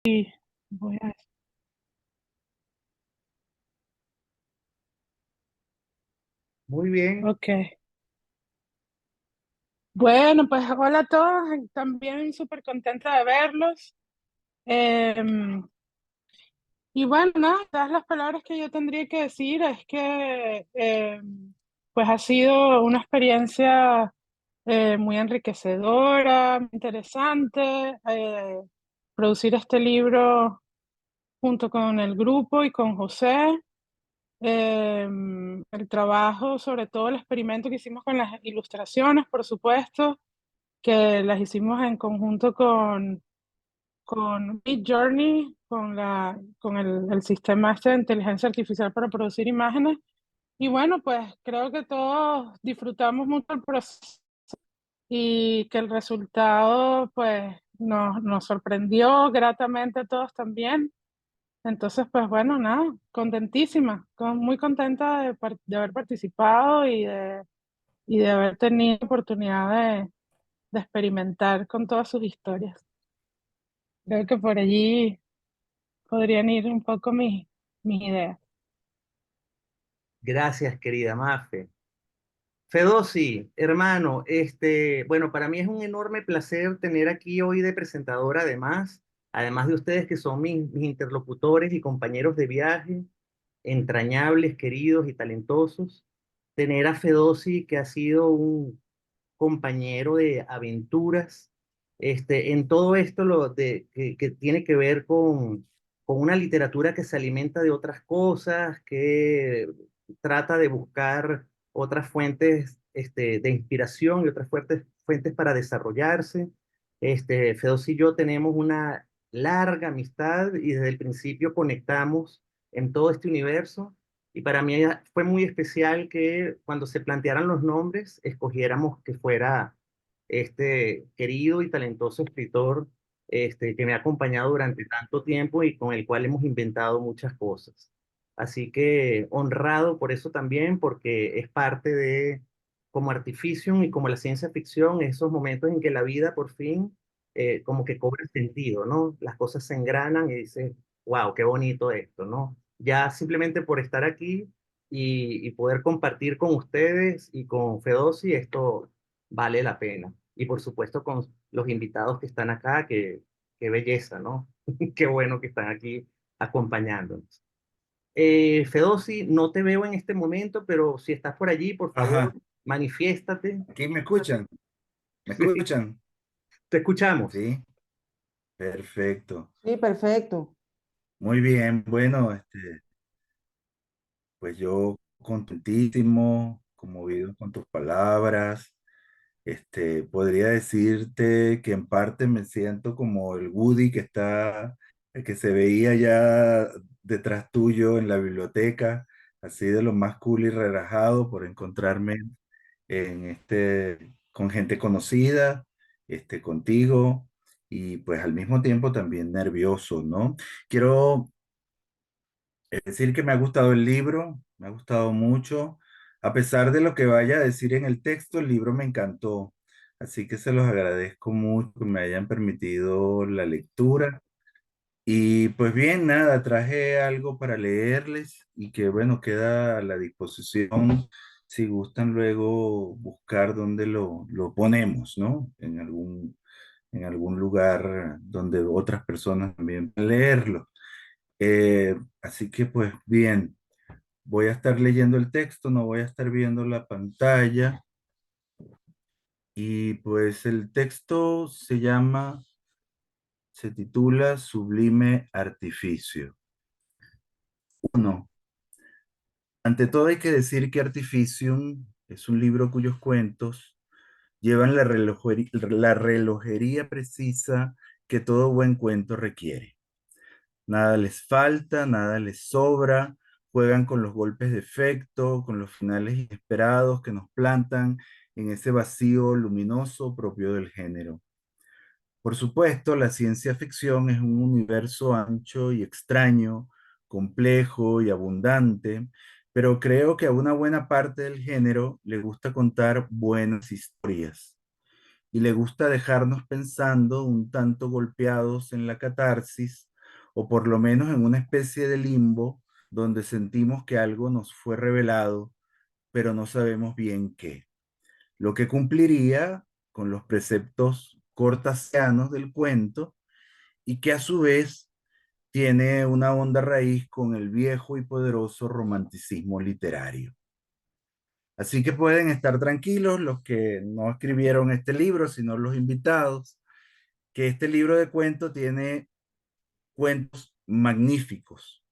Voy a... Muy bien, Ok. Bueno, pues hola a todos. También súper contenta de verlos. Em, y bueno, nada, todas las palabras que yo tendría que decir es que pues ha sido una experiencia muy enriquecedora, muy interesante. Producir este libro junto con el grupo y con José. El trabajo, sobre todo el experimento que hicimos con las ilustraciones, por supuesto, que las hicimos en conjunto con Midjourney, con el sistema este de inteligencia artificial para producir imágenes. Y bueno, pues creo que todos disfrutamos mucho el proceso y que el resultado pues nos sorprendió gratamente a todos también. Entonces, pues bueno, nada, contentísima, muy contenta de haber participado y de haber tenido la oportunidad de experimentar con todas sus historias. Creo que por allí podrían ir un poco mis ideas. gracias querida Mafe. Fedosi, hermano, bueno, para mí es un enorme placer tener aquí hoy de presentadora, además de ustedes que son mis interlocutores y compañeros de viaje, entrañables, queridos y talentosos, tener a Fedosi que ha sido un compañero de aventuras, en todo esto que tiene que ver con una literatura que se alimenta de otras cosas, que trata de buscar otras fuentes, de inspiración y otras fuentes para desarrollarse. Fedos y yo tenemos una larga amistad y desde el principio conectamos en todo este universo. Y para mí fue muy especial que cuando se plantearan los nombres, escogiéramos que fuera este querido y talentoso escritor, que me ha acompañado durante tanto tiempo y con el cual hemos inventado muchas cosas. Así que honrado por eso también, porque es parte de, como Artificium y como la ciencia ficción, esos momentos en que la vida por fin como que cobra sentido, ¿no? Las cosas se engranan y dices, wow, qué bonito esto, ¿no? Ya simplemente por estar aquí y poder compartir con ustedes y con Fedosi, esto vale la pena. Y por supuesto con los invitados que están acá, qué belleza, ¿no? Qué bueno que están aquí acompañándonos. Fedosi, no te veo en este momento, pero si estás por allí, por favor, Ajá, manifiéstate. aquí me escuchan, me Sí, escuchan. te escuchamos. Sí, perfecto. Sí, perfecto. Muy bien, bueno, pues yo contentísimo, conmovido con tus palabras. Podría decirte que en parte me siento como el Woody el que se veía ya detrás tuyo en la biblioteca, así de lo más cool y relajado por encontrarme con gente conocida, contigo, y pues al mismo tiempo también nervioso, ¿no? Quiero decir que me ha gustado el libro, me ha gustado mucho. A pesar de lo que vaya a decir en el texto, el libro me encantó. Así que se los agradezco mucho que me hayan permitido la lectura. Y pues bien, nada, traje algo para leerles y que bueno, queda a la disposición si gustan luego buscar dónde lo ponemos, ¿no? En algún lugar donde otras personas también puedan leerlo. Así que pues bien, voy a estar leyendo el texto, no voy a estar viendo la pantalla. Y pues el texto se titula Sublime Artificio. Uno. Ante todo hay que decir que Artificium es un libro cuyos cuentos llevan la relojería precisa que todo buen cuento requiere. Nada les falta, nada les sobra, juegan con los golpes de efecto, con los finales inesperados que nos plantan en ese vacío luminoso propio del género. Por supuesto, la ciencia ficción es un universo ancho y extraño, complejo y abundante, pero creo que a una buena parte del género le gusta contar buenas historias y le gusta dejarnos pensando un tanto golpeados en la catarsis o por lo menos en una especie de limbo donde sentimos que algo nos fue revelado, pero no sabemos bien qué. Lo que cumpliría con los preceptos cortasianos del cuento y que a su vez tiene una honda raíz con el viejo y poderoso romanticismo literario. Así que pueden estar tranquilos los que no escribieron este libro, sino los invitados, que este libro de cuentos tiene cuentos magníficos,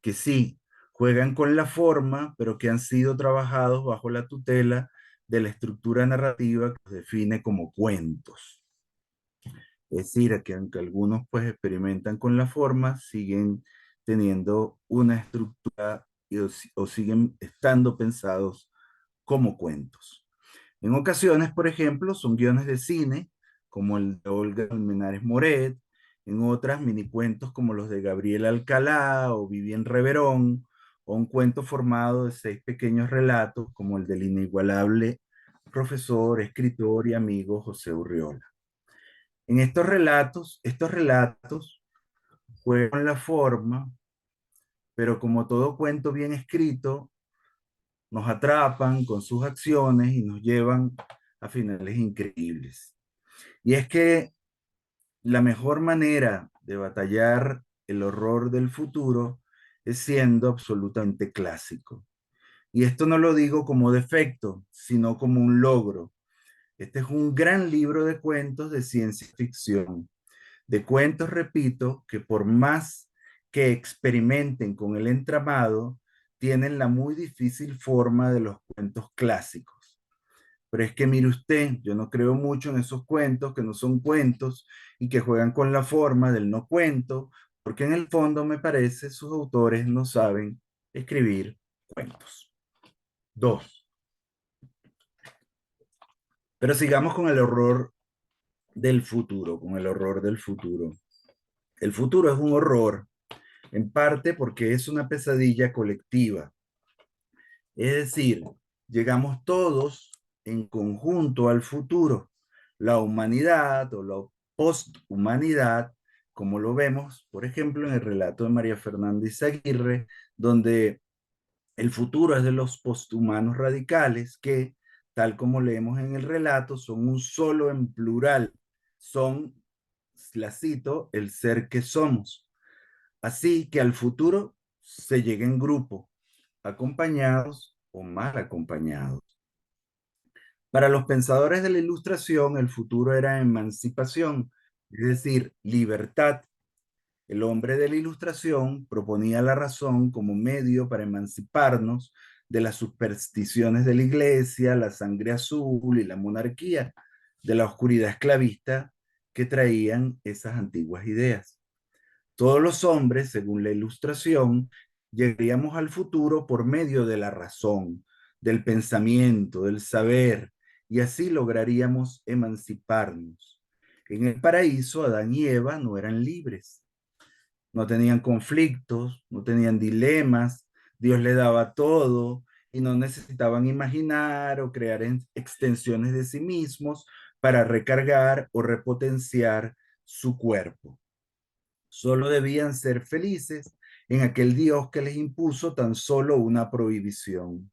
que sí, juegan con la forma, pero que han sido trabajados bajo la tutela de la estructura narrativa que los define como cuentos. Es decir, que aunque algunos pues experimentan con la forma, siguen teniendo una estructura o siguen estando pensados como cuentos. En ocasiones, por ejemplo, son guiones de cine, como el de Olga Colmenares Moret, en otras minicuentos como los de Gabriel Alcalá o Vivien Reverón, o un cuento formado de 6 pequeños relatos, como el del inigualable profesor, escritor y amigo José Urriola. En estos relatos juegan con la forma, pero como todo cuento bien escrito, nos atrapan con sus acciones y nos llevan a finales increíbles. Y es que la mejor manera de batallar el horror del futuro es siendo absolutamente clásico. Y esto no lo digo como defecto, sino como un logro. Este es un gran libro de cuentos de ciencia ficción. De cuentos, repito, que por más que experimenten con el entramado, tienen la muy difícil forma de los cuentos clásicos. Pero es que mire usted, yo no creo mucho en esos cuentos que no son cuentos y que juegan con la forma del no cuento, porque en el fondo me parece sus autores no saben escribir cuentos. 2. Pero sigamos con el horror del futuro, con el horror del futuro. El futuro es un horror, en parte porque es una pesadilla colectiva. Es decir, llegamos todos en conjunto al futuro. La humanidad o la posthumanidad, como lo vemos, por ejemplo, en el relato de María Fernanda Izaguirre, donde el futuro es de los posthumanos radicales que, tal como leemos en el relato, son un solo en plural. Son, la cito, el ser que somos. Así que al futuro se llega en grupo, acompañados o mal acompañados. Para los pensadores de la Ilustración, el futuro era emancipación, es decir, libertad. El hombre de la Ilustración proponía la razón como medio para emanciparnos de las supersticiones de la iglesia, la sangre azul y la monarquía, de la oscuridad esclavista que traían esas antiguas ideas. Todos los hombres, según la Ilustración, llegaríamos al futuro por medio de la razón, del pensamiento, del saber, y así lograríamos emanciparnos. En el paraíso, Adán y Eva no eran libres, no tenían conflictos, no tenían dilemas, Dios le daba todo y no necesitaban imaginar o crear extensiones de sí mismos para recargar o repotenciar su cuerpo. Solo debían ser felices en aquel Dios que les impuso tan solo una prohibición.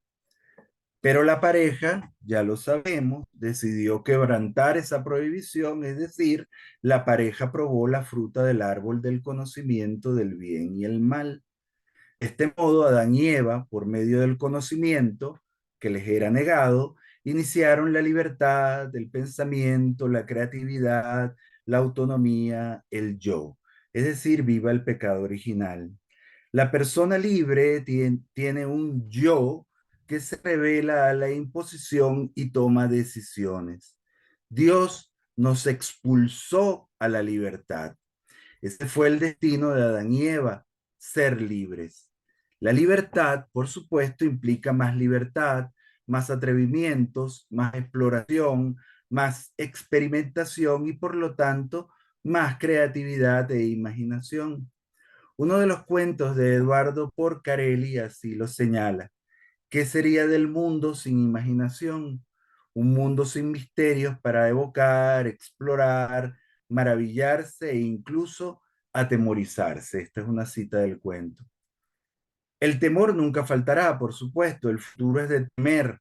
Pero la pareja, ya lo sabemos, decidió quebrantar esa prohibición, es decir, la pareja probó la fruta del árbol del conocimiento del bien y el mal. De este modo, Adán y Eva, por medio del conocimiento que les era negado, iniciaron la libertad, el pensamiento, la creatividad, la autonomía, el yo. Es decir, viva el pecado original. La persona libre tiene un yo que se revela a la imposición y toma decisiones. Dios nos expulsó a la libertad. Ese fue el destino de Adán y Eva, ser libres. La libertad, por supuesto, implica más libertad, más atrevimientos, más exploración, más experimentación y por lo tanto más creatividad e imaginación. Uno de los cuentos de Eduardo Porcarelli así lo señala. ¿Qué sería del mundo sin imaginación? Un mundo sin misterios para evocar, explorar, maravillarse e incluso atemorizarse. Esta es una cita del cuento. El temor nunca faltará, por supuesto, el futuro es de temer.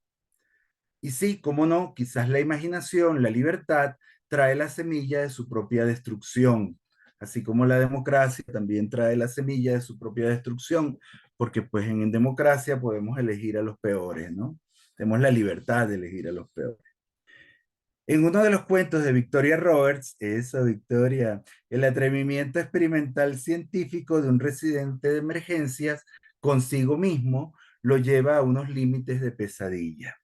Y sí, cómo no, quizás la imaginación, la libertad, trae la semilla de su propia destrucción, así como la democracia también trae la semilla de su propia destrucción, porque pues en democracia podemos elegir a los peores, ¿no? Tenemos la libertad de elegir a los peores. En uno de los cuentos de Victoria Roberts, eso, Victoria, el atrevimiento experimental científico de un residente de emergencias consigo mismo lo lleva a unos límites de pesadilla.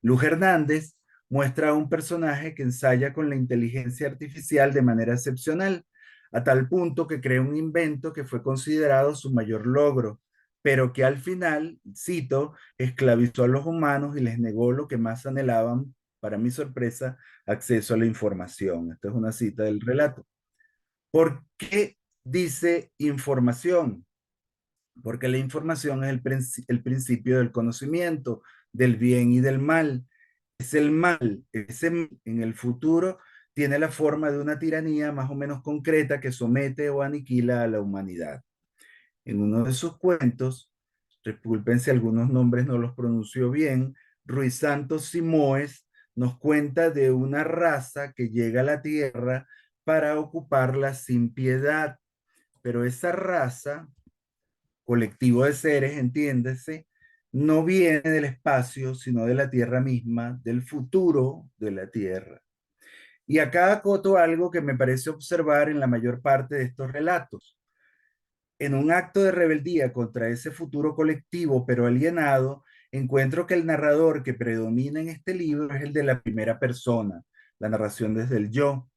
Luz Hernández muestra a un personaje que ensaya con la inteligencia artificial de manera excepcional, a tal punto que crea un invento que fue considerado su mayor logro, pero que al final, cito, esclavizó a los humanos y les negó lo que más anhelaban, para mi sorpresa, acceso a la información. Esta es una cita del relato. ¿Por qué dice información? Porque la información es el principio del conocimiento, del bien y del mal. Es el mal, ese mal en el futuro tiene la forma de una tiranía más o menos concreta que somete o aniquila a la humanidad. En uno de sus cuentos, disculpen si algunos nombres no los pronuncio bien, Ruiz Santos Simoes nos cuenta de una raza que llega a la Tierra para ocuparla sin piedad, pero esa raza, colectivo de seres, entiéndese, no viene del espacio, sino de la Tierra misma, del futuro de la Tierra. Y acá acoto algo que me parece observar en la mayor parte de estos relatos. En un acto de rebeldía contra ese futuro colectivo pero alienado, encuentro que el narrador que predomina en este libro es el de la primera persona, la narración desde el yo.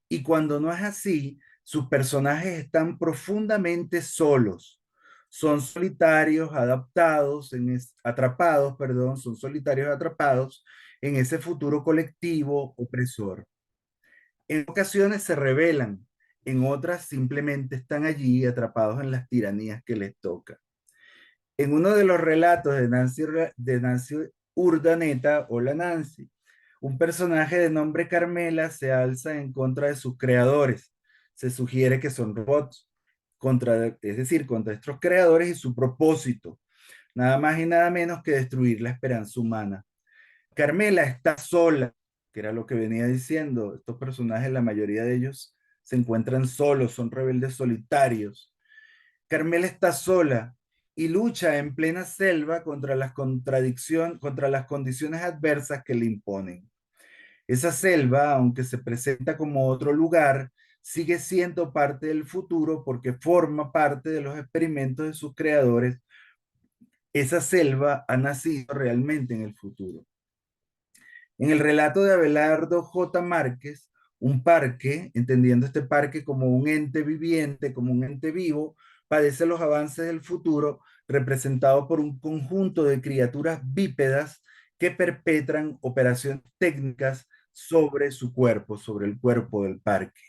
Y cuando no es así, sus personajes están profundamente solos. Son solitarios, atrapados, perdón, son solitarios atrapados en ese futuro colectivo opresor. En ocasiones se rebelan, en otras simplemente están allí atrapados en las tiranías que les toca. En uno de los relatos de Nancy Urdaneta, Hola Nancy, un personaje de nombre Carmela se alza en contra de sus creadores. Se sugiere que son robots, es decir, contra estos creadores y su propósito, nada más y nada menos que destruir la esperanza humana. Carmela está sola, que era lo que venía diciendo. Estos personajes, la mayoría de ellos se encuentran solos, son rebeldes solitarios. Carmela está sola y lucha en plena selva contra contra las condiciones adversas que le imponen. Esa selva, aunque se presenta como otro lugar, sigue siendo parte del futuro porque forma parte de los experimentos de sus creadores. Esa selva ha nacido realmente en el futuro. En el relato de Abelardo J. Márquez, un parque, entendiendo este parque como un ente viviente, como un ente vivo, padece los avances del futuro representado por un conjunto de criaturas bípedas que perpetran operaciones técnicas sobre su cuerpo, sobre el cuerpo del parque.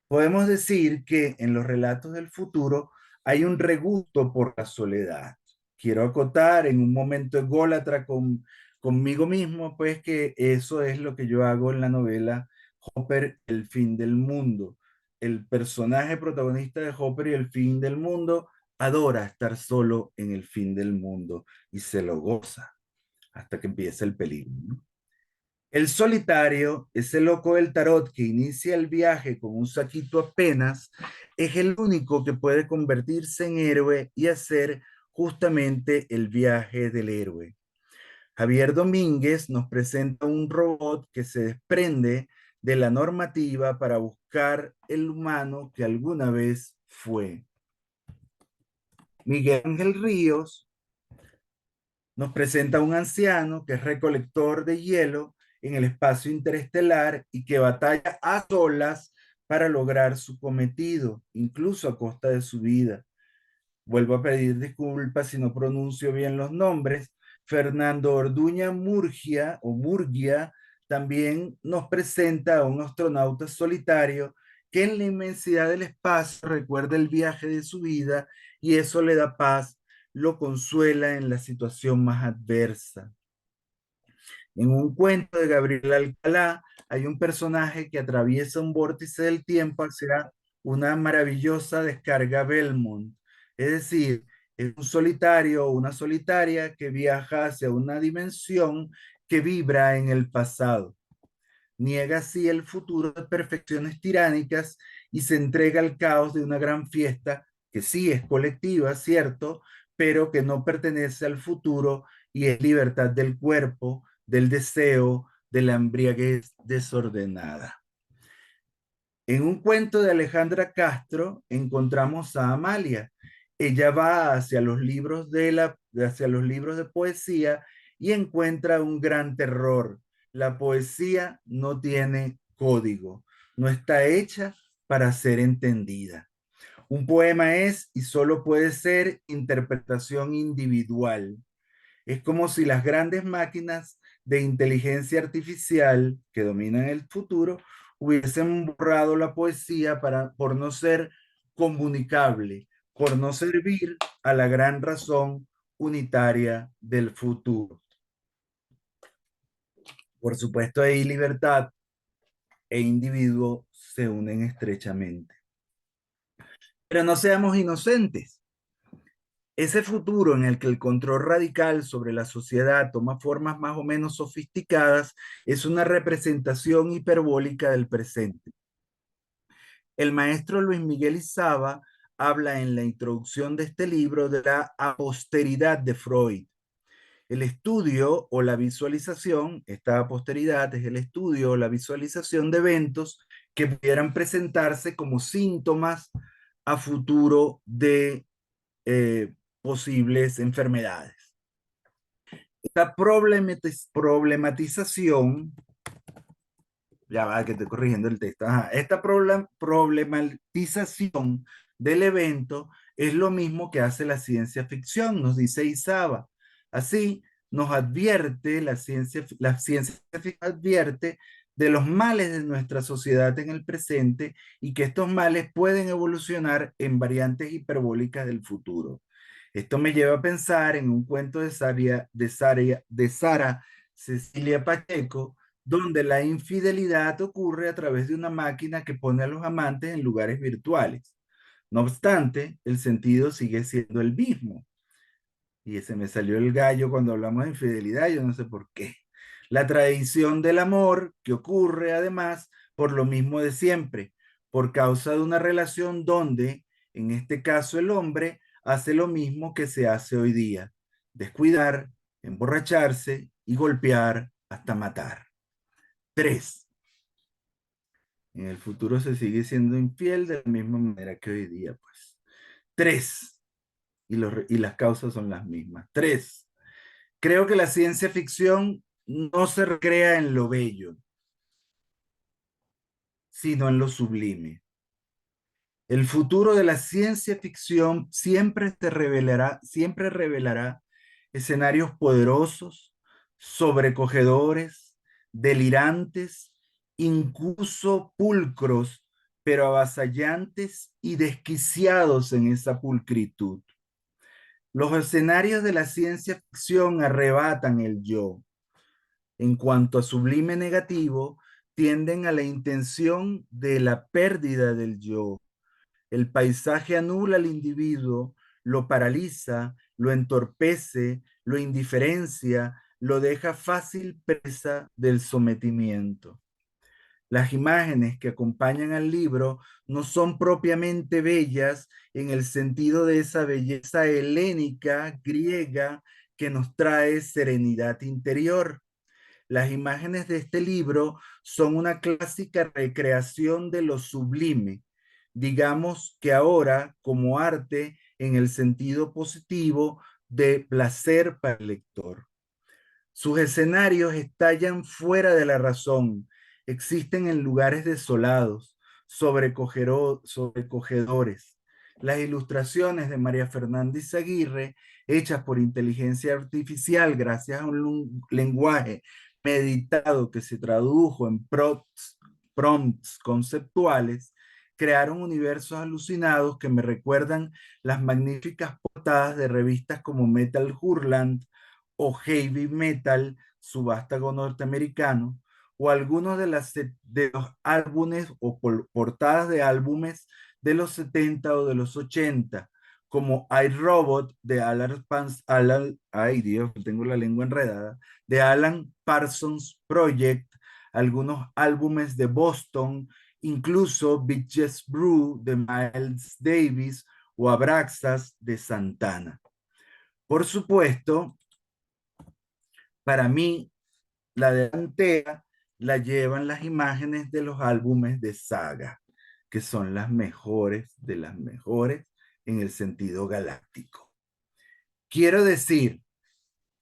Podemos decir que en los relatos del futuro hay un regusto por la soledad. Quiero acotar en un momento ególatra conmigo mismo, pues que eso es lo que yo hago en la novela Hopper, el fin del mundo. El personaje protagonista de Hopper y el fin del mundo adora estar solo en el fin del mundo y se lo goza hasta que empieza el peligro, ¿no? El solitario, ese loco del tarot que inicia el viaje con un saquito apenas, es el único que puede convertirse en héroe y hacer justamente el viaje del héroe. Javier Domínguez nos presenta un robot que se desprende de la normativa para buscar el humano que alguna vez fue. Miguel Ángel Ríos nos presenta un anciano que es recolector de hielo en el espacio interestelar y que batalla a solas para lograr su cometido, incluso a costa de su vida. Vuelvo a pedir disculpas si no pronuncio bien los nombres. Fernando Orduña Murgia o Murgia también nos presenta a un astronauta solitario que en la inmensidad del espacio recuerda el viaje de su vida y eso le da paz, lo consuela en la situación más adversa. En un cuento de Gabriel Alcalá hay un personaje que atraviesa un vórtice del tiempo hacia una maravillosa descarga Belmont. Es decir, es un solitario o una solitaria que viaja hacia una dimensión que vibra en el pasado. Niega así el futuro de perfecciones tiránicas y se entrega al caos de una gran fiesta que sí es colectiva, cierto, pero que no pertenece al futuro y es libertad del cuerpo, del deseo, de la embriaguez desordenada. En un cuento de Alejandra Castro encontramos a Amalia. Ella va hacia los libros de poesía y encuentra un gran terror. La poesía no tiene código, no está hecha para ser entendida. Un poema es y solo puede ser interpretación individual. Es como si las grandes máquinas de inteligencia artificial que dominan el futuro hubiesen borrado la poesía por no ser comunicable, por no servir a la gran razón unitaria del futuro. Por supuesto, ahí libertad e individuo se unen estrechamente. Pero no seamos inocentes. Ese futuro en el que el control radical sobre la sociedad toma formas más o menos sofisticadas es una representación hiperbólica del presente. El maestro Luis Miguel Izaba habla en la introducción de este libro de la aposteridad de Freud. El estudio o la visualización, esta aposteridad es el estudio o la visualización de eventos que pudieran presentarse como síntomas a futuro de posibles enfermedades. Esta problematización, ya va que estoy corrigiendo el texto, esta problematización del evento es lo mismo que hace la ciencia ficción, nos dice Izaba. Así nos advierte, la ciencia ficción advierte de los males de nuestra sociedad en el presente y que estos males pueden evolucionar en variantes hiperbólicas del futuro. Esto me lleva a pensar en un cuento de Sara Cecilia Pacheco, donde la infidelidad ocurre a través de una máquina que pone a los amantes en lugares virtuales. No obstante, el sentido sigue siendo el mismo. Y se me salió el gallo cuando hablamos de infidelidad, yo no sé por qué. La tradición del amor que ocurre además por lo mismo de siempre, por causa de una relación donde, en este caso, el hombre hace lo mismo que se hace hoy día: descuidar, emborracharse y golpear hasta matar. 3. En el futuro se sigue siendo infiel de la misma manera que hoy día, pues. 3. Y las causas son las mismas. 3. Creo que la ciencia ficción no se recrea en lo bello, sino en lo sublime. El futuro de la ciencia ficción siempre revelará escenarios poderosos, sobrecogedores, delirantes, incluso pulcros, pero avasallantes y desquiciados en esa pulcritud. Los escenarios de la ciencia ficción arrebatan el yo. En cuanto a sublime negativo, tienden a la intención de la pérdida del yo. El paisaje anula al individuo, lo paraliza, lo entorpece, lo indiferencia, lo deja fácil presa del sometimiento. Las imágenes que acompañan al libro no son propiamente bellas en el sentido de esa belleza helénica, griega, que nos trae serenidad interior. Las imágenes de este libro son una clásica recreación de lo sublime, digamos que ahora como arte en el sentido positivo de placer para el lector. Sus escenarios estallan fuera de la razón, existen en lugares desolados, sobrecogedores. Las ilustraciones de María Fernández Aguirre, hechas por inteligencia artificial gracias a un lenguaje meditado que se tradujo en prompts conceptuales, crearon universos alucinados que me recuerdan las magníficas portadas de revistas como Metal Hurlant o Heavy Metal, subástago norteamericano, o algunos de los álbumes o portadas de álbumes de los 70 o de los 80, como iRobot de ay Dios, tengo la lengua enredada, de Alan Parsons Project, algunos álbumes de Boston, incluso Bitches Brew de Miles Davis o Abraxas de Santana. Por supuesto, para mí, la delantera la llevan las imágenes de los álbumes de Saga, que son las mejores de las mejores en el sentido galáctico. Quiero decir,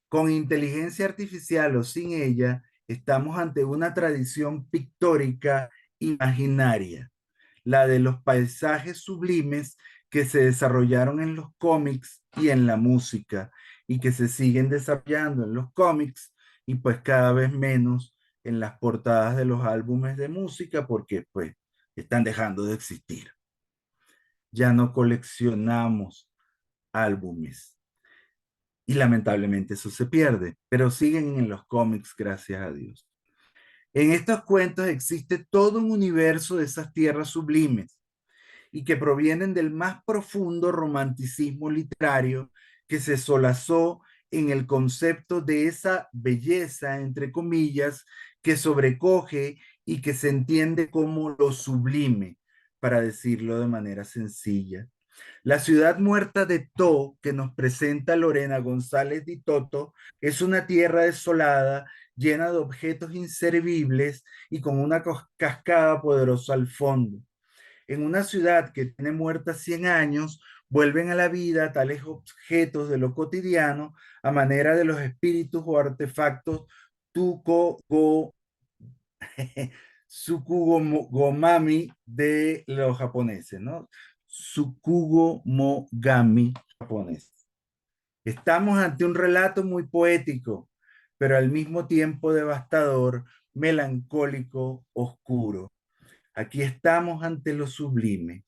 con inteligencia artificial o sin ella, estamos ante una tradición pictórica imaginaria, la de los paisajes sublimes que se desarrollaron en los cómics y en la música y que se siguen desarrollando en los cómics y pues cada vez menos en las portadas de los álbumes de música porque pues están dejando de existir. Ya no coleccionamos álbumes y lamentablemente eso se pierde, pero siguen en los cómics, gracias a Dios. En estos cuentos existe todo un universo de esas tierras sublimes y que provienen del más profundo romanticismo literario que se solazó en el concepto de esa belleza, entre comillas, que sobrecoge y que se entiende como lo sublime, para decirlo de manera sencilla. La ciudad muerta de To, que nos presenta Lorena González Di Toto, es una tierra desolada, llena de objetos inservibles y con una cascada poderosa al fondo. En una ciudad que tiene muerta 100 años, vuelven a la vida tales objetos de lo cotidiano a manera de los espíritus o artefactos Tsukugomami de los japoneses, ¿no? Tsukugomogami japonés. Estamos ante un relato muy poético, pero al mismo tiempo devastador, melancólico, oscuro. Aquí estamos ante lo sublime.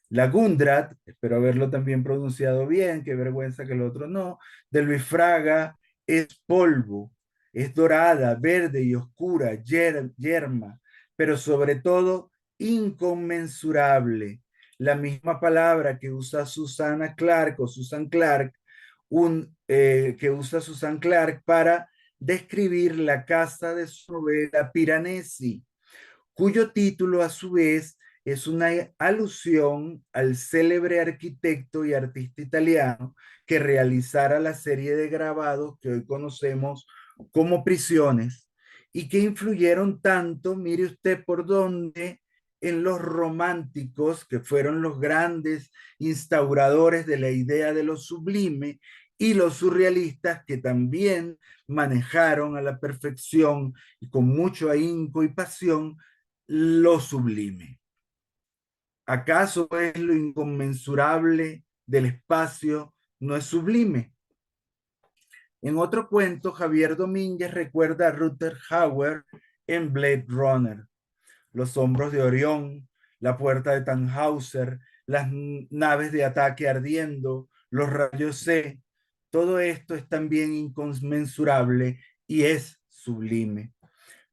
La Gundrat, espero haberlo también pronunciado bien, qué vergüenza que el otro no, de Luis Fraga, es polvo, es dorada, verde y oscura, yerma, pero sobre todo inconmensurable. La misma palabra que usa Susana Clark o Susan Clark, que usa Susan Clark para describir la casa de su novela Piranesi, cuyo título a su vez es una alusión al célebre arquitecto y artista italiano que realizara la serie de grabados que hoy conocemos como Prisiones y que influyeron tanto, mire usted por dónde, en los románticos, que fueron los grandes instauradores de la idea de lo sublime, y los surrealistas, que también manejaron a la perfección y con mucho ahínco y pasión lo sublime. ¿Acaso es lo inconmensurable del espacio no es sublime? En otro cuento, Javier Domínguez recuerda a Rutger Hauer en Blade Runner. Los hombros de Orión, la puerta de Tannhauser, las naves de ataque ardiendo, los rayos C, todo esto es también inconmensurable y es sublime.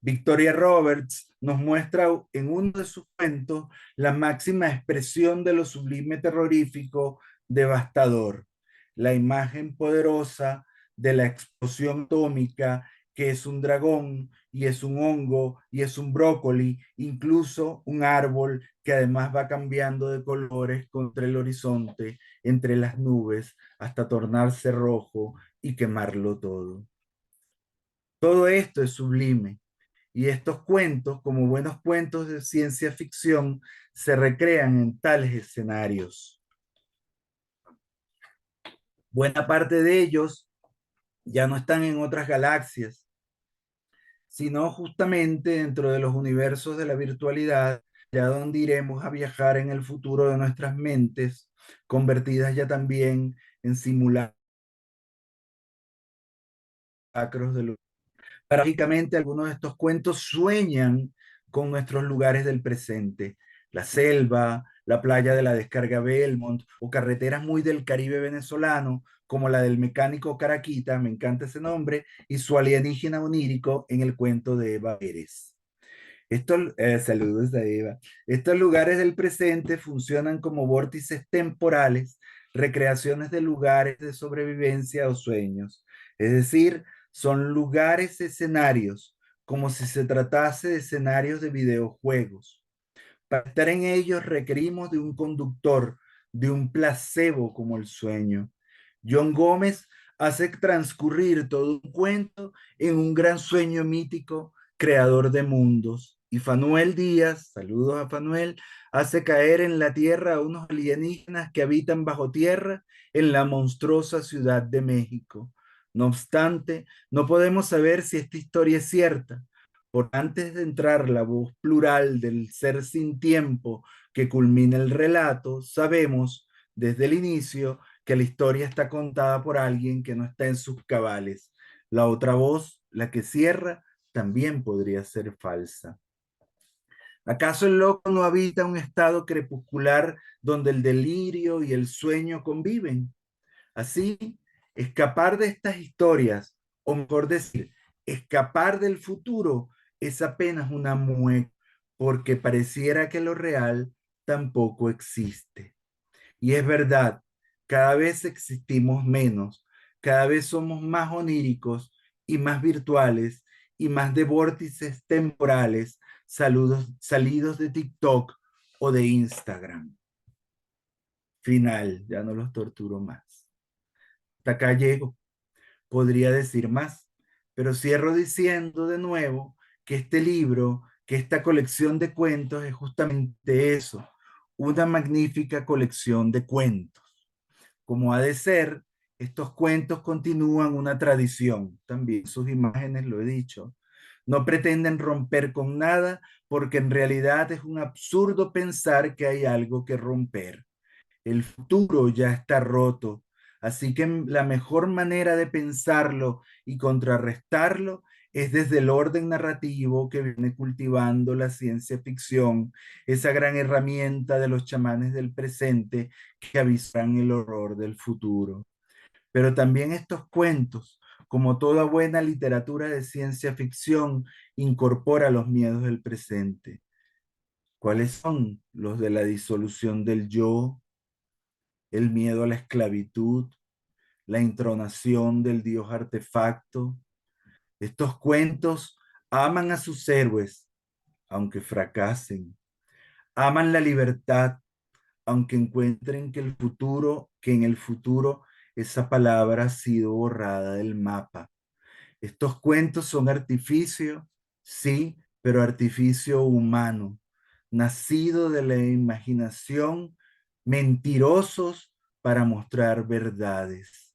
Victoria Roberts nos muestra en uno de sus cuentos la máxima expresión de lo sublime terrorífico devastador, la imagen poderosa de la explosión atómica que es un dragón y es un hongo y es un brócoli, incluso un árbol que además va cambiando de colores contra el horizonte, entre las nubes, hasta tornarse rojo y quemarlo todo. Todo esto es sublime. Y estos cuentos, como buenos cuentos de ciencia ficción, se recrean en tales escenarios. Buena parte de ellos ya no están en otras galaxias, sino justamente dentro de los universos de la virtualidad, ya donde iremos a viajar en el futuro de nuestras mentes, convertidas ya también en simulacros de luz. Paradójicamente, algunos de estos cuentos sueñan con nuestros lugares del presente, la selva, la playa de la descarga Belmont o carreteras muy del Caribe venezolano, como la del mecánico Caraquita, me encanta ese nombre, y su alienígena onírico en el cuento de Eva Pérez. Saludos a Eva. Estos lugares del presente funcionan como vórtices temporales, recreaciones de lugares de sobrevivencia o sueños. Es decir, son lugares escenarios, como si se tratase de escenarios de videojuegos. Para estar en ellos requerimos de un conductor, de un placebo como el sueño. John Gómez hace transcurrir todo un cuento en un gran sueño mítico, creador de mundos. Y Fanuel Díaz, saludos a Fanuel, hace caer en la tierra a unos alienígenas que habitan bajo tierra en la monstruosa Ciudad de México. No obstante, no podemos saber si esta historia es cierta, por antes de entrar la voz plural del ser sin tiempo que culmina el relato, sabemos desde el inicio que la historia está contada por alguien que no está en sus cabales. La otra voz, la que cierra, también podría ser falsa. ¿Acaso el loco no habita un estado crepuscular donde el delirio y el sueño conviven? Así, escapar de estas historias, o mejor decir, escapar del futuro, es apenas una mueca, porque pareciera que lo real tampoco existe. Y es verdad, cada vez existimos menos, cada vez somos más oníricos y más virtuales y más de vórtices temporales salidos de TikTok o de Instagram. Final, ya no los torturo más. Hasta acá llego. Podría decir más, pero cierro diciendo de nuevo que este libro, que esta colección de cuentos es justamente eso, una magnífica colección de cuentos. Como ha de ser, estos cuentos continúan una tradición, también sus imágenes, lo he dicho. No pretenden romper con nada porque en realidad es un absurdo pensar que hay algo que romper. El futuro ya está roto, así que la mejor manera de pensarlo y contrarrestarlo es desde el orden narrativo que viene cultivando la ciencia ficción, esa gran herramienta de los chamanes del presente que avisan el horror del futuro. Pero también estos cuentos, como toda buena literatura de ciencia ficción, incorpora los miedos del presente. ¿Cuáles son? Los de la disolución del yo, el miedo a la esclavitud, la intronación del dios artefacto. Estos cuentos aman a sus héroes, aunque fracasen. Aman la libertad, aunque encuentren que en el futuro esa palabra ha sido borrada del mapa. Estos cuentos son artificio, sí, pero artificio humano, nacido de la imaginación, mentirosos para mostrar verdades.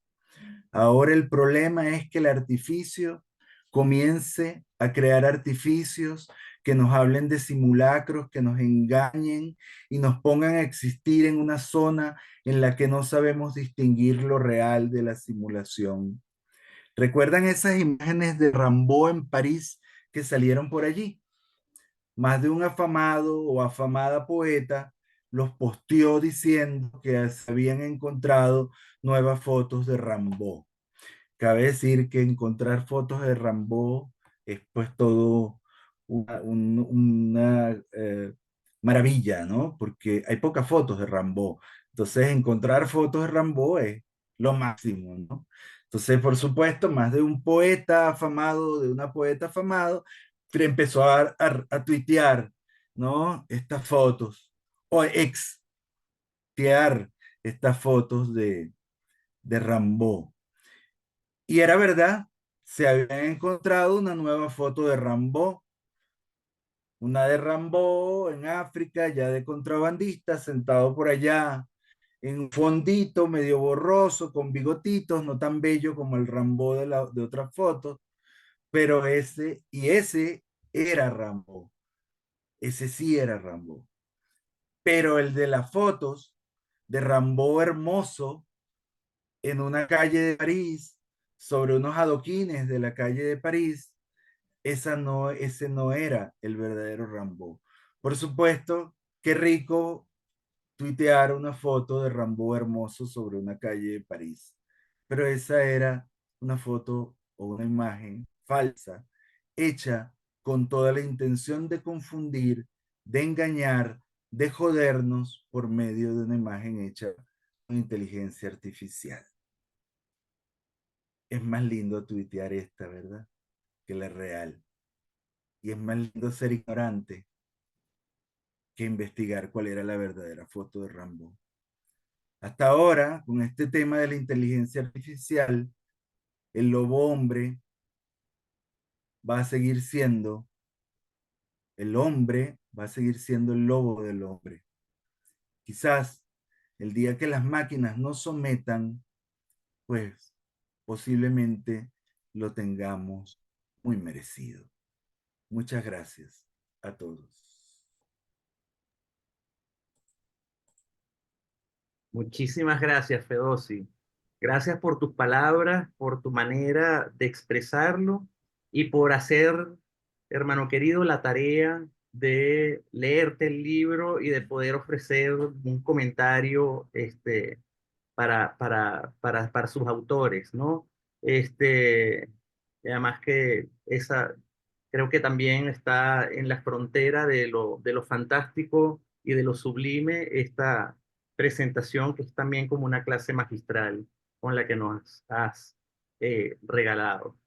Ahora el problema es que el artificio comience a crear artificios que nos hablen de simulacros, que nos engañen y nos pongan a existir en una zona en la que no sabemos distinguir lo real de la simulación. ¿Recuerdan esas imágenes de Rimbaud en París que salieron por allí? Más de un afamado o afamada poeta los posteó diciendo que se habían encontrado nuevas fotos de Rimbaud. Cabe decir que encontrar fotos de Rimbaud es pues todo una maravilla, ¿no? Porque hay pocas fotos de Rimbaud. Entonces, encontrar fotos de Rimbaud es lo máximo, ¿no? Entonces, por supuesto, más de un poeta afamado, de una poeta afamado, empezó a tuitear, ¿no? Estas fotos, o extear estas fotos de Rimbaud. Y era verdad, se había encontrado una nueva foto de Rimbaud, una de Rimbaud en África, ya de contrabandista, sentado por allá en un fondito medio borroso, con bigotitos, no tan bello como el Rimbaud de otras fotos, pero ese era Rimbaud, ese sí era Rimbaud. Pero el de las fotos de Rimbaud hermoso en una calle de París, sobre unos adoquines de la calle de París, ese no era el verdadero Rimbaud. Por supuesto, qué rico tuitear una foto de Rimbaud hermoso sobre una calle de París, pero esa era una foto o una imagen falsa, hecha con toda la intención de confundir, de engañar, de jodernos por medio de una imagen hecha con inteligencia artificial. Es más lindo tuitear esta, ¿verdad?, que la real. Y es más lindo ser ignorante que investigar cuál era la verdadera foto de Rambo. Hasta ahora, con este tema de la inteligencia artificial, el lobo hombre va a seguir siendo el hombre, va a seguir siendo el lobo del hombre. Quizás el día que las máquinas nos sometan, pues posiblemente lo tengamos muy merecido. Muchas gracias a todos. Muchísimas gracias, Fedosi. Gracias por tus palabras, por tu manera de expresarlo y por hacer, hermano querido, la tarea de leerte el libro y de poder ofrecer un comentario para sus autores, ¿no? Y además que esa creo que también está en la frontera de lo fantástico y de lo sublime esta presentación que es también como una clase magistral con la que nos has regalado.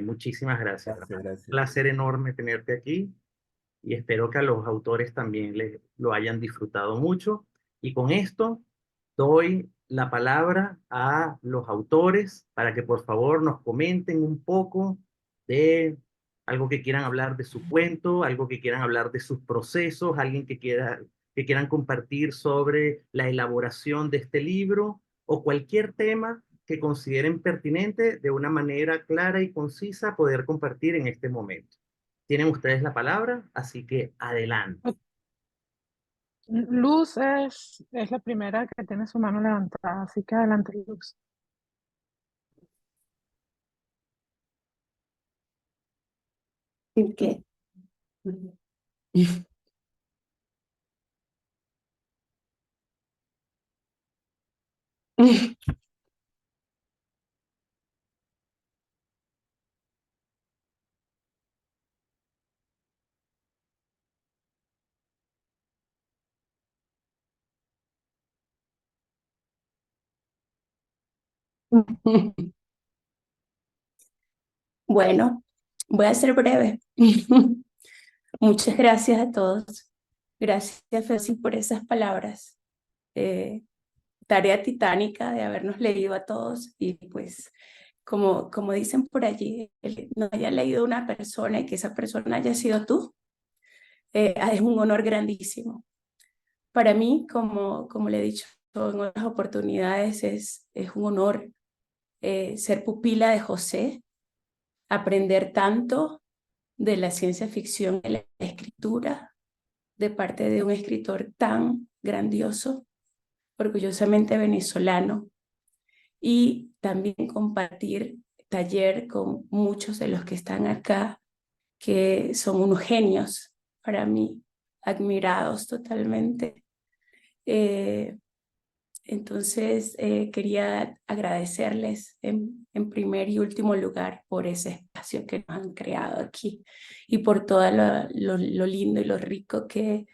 Muchísimas gracias, Gracias, hermano. Un gracias. placer enorme tenerte aquí y espero que a los autores también lo hayan disfrutado mucho. Y con esto doy la palabra a los autores para que por favor nos comenten un poco de algo que quieran hablar de su cuento, algo que quieran hablar de sus procesos, alguien que quieran compartir sobre la elaboración de este libro o cualquier tema que consideren pertinente de una manera clara y concisa poder compartir en este momento. Tienen ustedes la palabra, así que adelante. Luz es la primera que tiene su mano levantada, así que adelante, Luz. ¿Qué? Bueno, voy a ser breve. Muchas gracias a todos. Gracias, Feci, por esas palabras. Tarea titánica de habernos leído a todos y pues, como dicen por allí, el no haya leído una persona y que esa persona haya sido tú, es un honor grandísimo. Para mí, como le he dicho en otras oportunidades, es un honor ser pupila de José, aprender tanto de la ciencia ficción y la escritura de parte de un escritor tan grandioso, orgullosamente venezolano, y también compartir taller con muchos de los que están acá, que son unos genios para mí, admirados totalmente. Entonces, quería agradecerles en primer y último lugar por ese espacio que nos han creado aquí y por todo lo lindo y lo rico que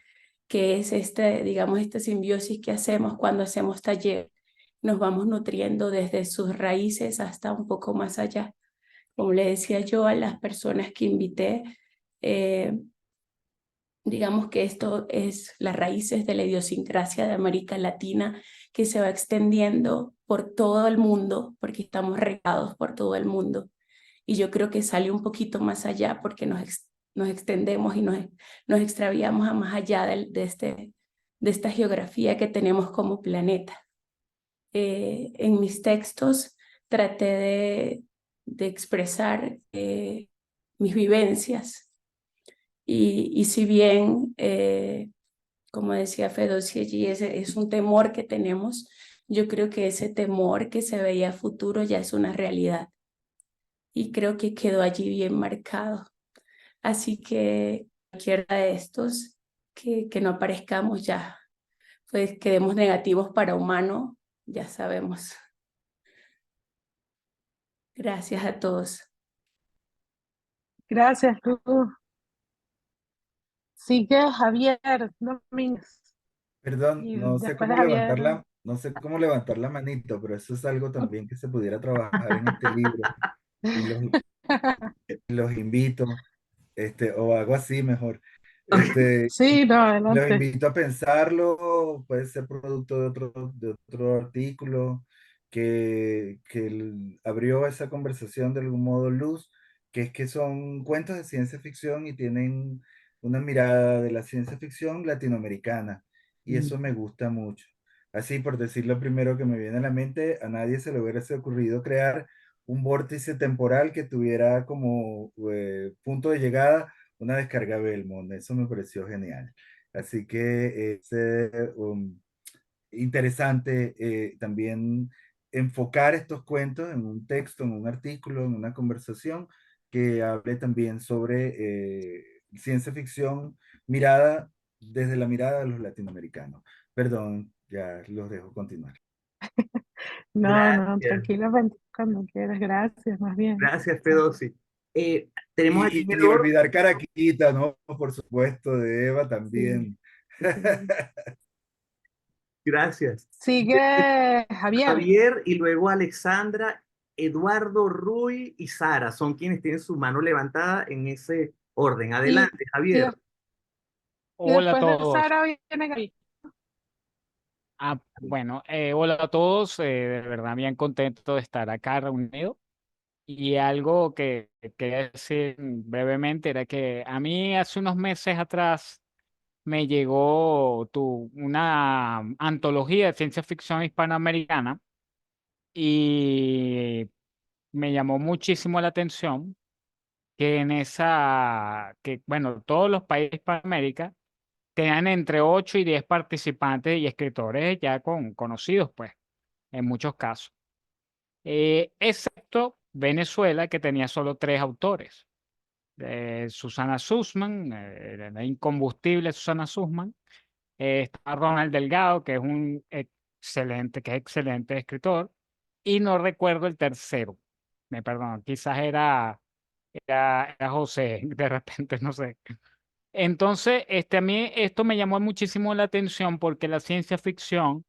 es digamos, esta simbiosis que hacemos cuando hacemos taller. Nos vamos nutriendo desde sus raíces hasta un poco más allá. Como le decía yo a las personas que invité, digamos que esto es las raíces de la idiosincrasia de América Latina que se va extendiendo por todo el mundo, porque estamos regados por todo el mundo. Y yo creo que sale un poquito más allá porque nos extendemos y nos extraviamos a más allá de esta geografía que tenemos como planeta. En mis textos traté de expresar mis vivencias y si bien, como decía Fedossi allí, es un temor que tenemos, yo creo que ese temor que se veía a futuro ya es una realidad y creo que quedó allí bien marcado. Así que cualquiera de estos que no aparezcamos ya, pues quedemos negativos para humano, ya sabemos. Gracias a todos. Gracias, Luz. sigue Javier Domínguez. Perdón, Y no sé después de cómo Javier, levantarla, no sé cómo levantar la manito, pero eso es algo también que se pudiera trabajar en este libro. Y los invito, o algo así mejor. sí, no, Los adelante. invito a pensarlo, puede ser producto de otro artículo que abrió esa conversación de algún modo luz, que es que son cuentos de ciencia ficción y tienen una mirada de la ciencia ficción latinoamericana, y eso me gusta mucho. Así, por decir lo primero que me viene a la mente, a nadie se le hubiera ocurrido crear un vórtice temporal que tuviera como punto de llegada una descarga Belmont. Eso me pareció genial. Así que es interesante también enfocar estos cuentos en un texto, en un artículo, en una conversación que hable también sobre ciencia ficción mirada desde la mirada de los latinoamericanos. Perdón, ya los dejo continuar. No, no, Gracias, tranquilo, cuando quieras, gracias, más bien. gracias, Fedosi. Tenemos aquí Y en el ni orden. olvidar Caraquita, ¿no? Por supuesto, de Eva Sí, también. sí. Gracias. Sigue Javier. Javier y luego Alexandra, Eduardo, Rui y Sara son quienes tienen su mano levantada en ese orden. Y, Adelante, y, Javier. des- y Hola a después de todos. Sara viene Gaby. Bueno, hola a todos. De verdad bien contento de estar acá reunido. Y algo que quería decir brevemente era que a mí hace unos meses atrás me llegó una antología de ciencia ficción hispanoamericana y me llamó muchísimo la atención que bueno, todos los países de Hispanoamérica tenían entre 8 y 10 participantes y escritores ya conocidos, pues, en muchos casos. Excepto Venezuela, que tenía solo 3 autores. Susana Sussman, la incombustible Susana Sussman. Está Ronald Delgado, que es que es excelente escritor. Y no recuerdo el tercero. Me perdono, quizás era José, de repente, no sé. Entonces, a mí esto me llamó muchísimo la atención porque la ciencia ficción,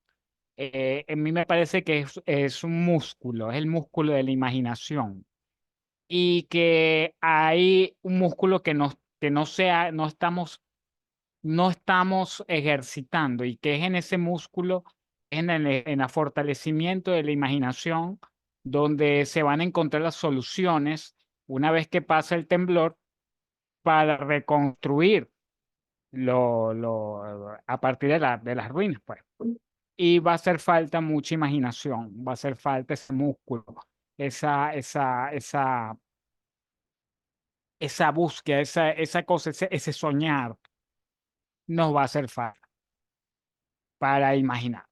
a mí me parece que es un músculo, es el músculo de la imaginación y que hay un músculo no estamos ejercitando y que es en ese músculo, en el fortalecimiento de la imaginación, donde se van a encontrar las soluciones una vez que pasa el temblor para reconstruir a partir de las ruinas, pues. Y va a hacer falta mucha imaginación, va a hacer falta ese músculo, esa, esa, esa, esa búsqueda, esa cosa, ese soñar, nos va a hacer falta para imaginar,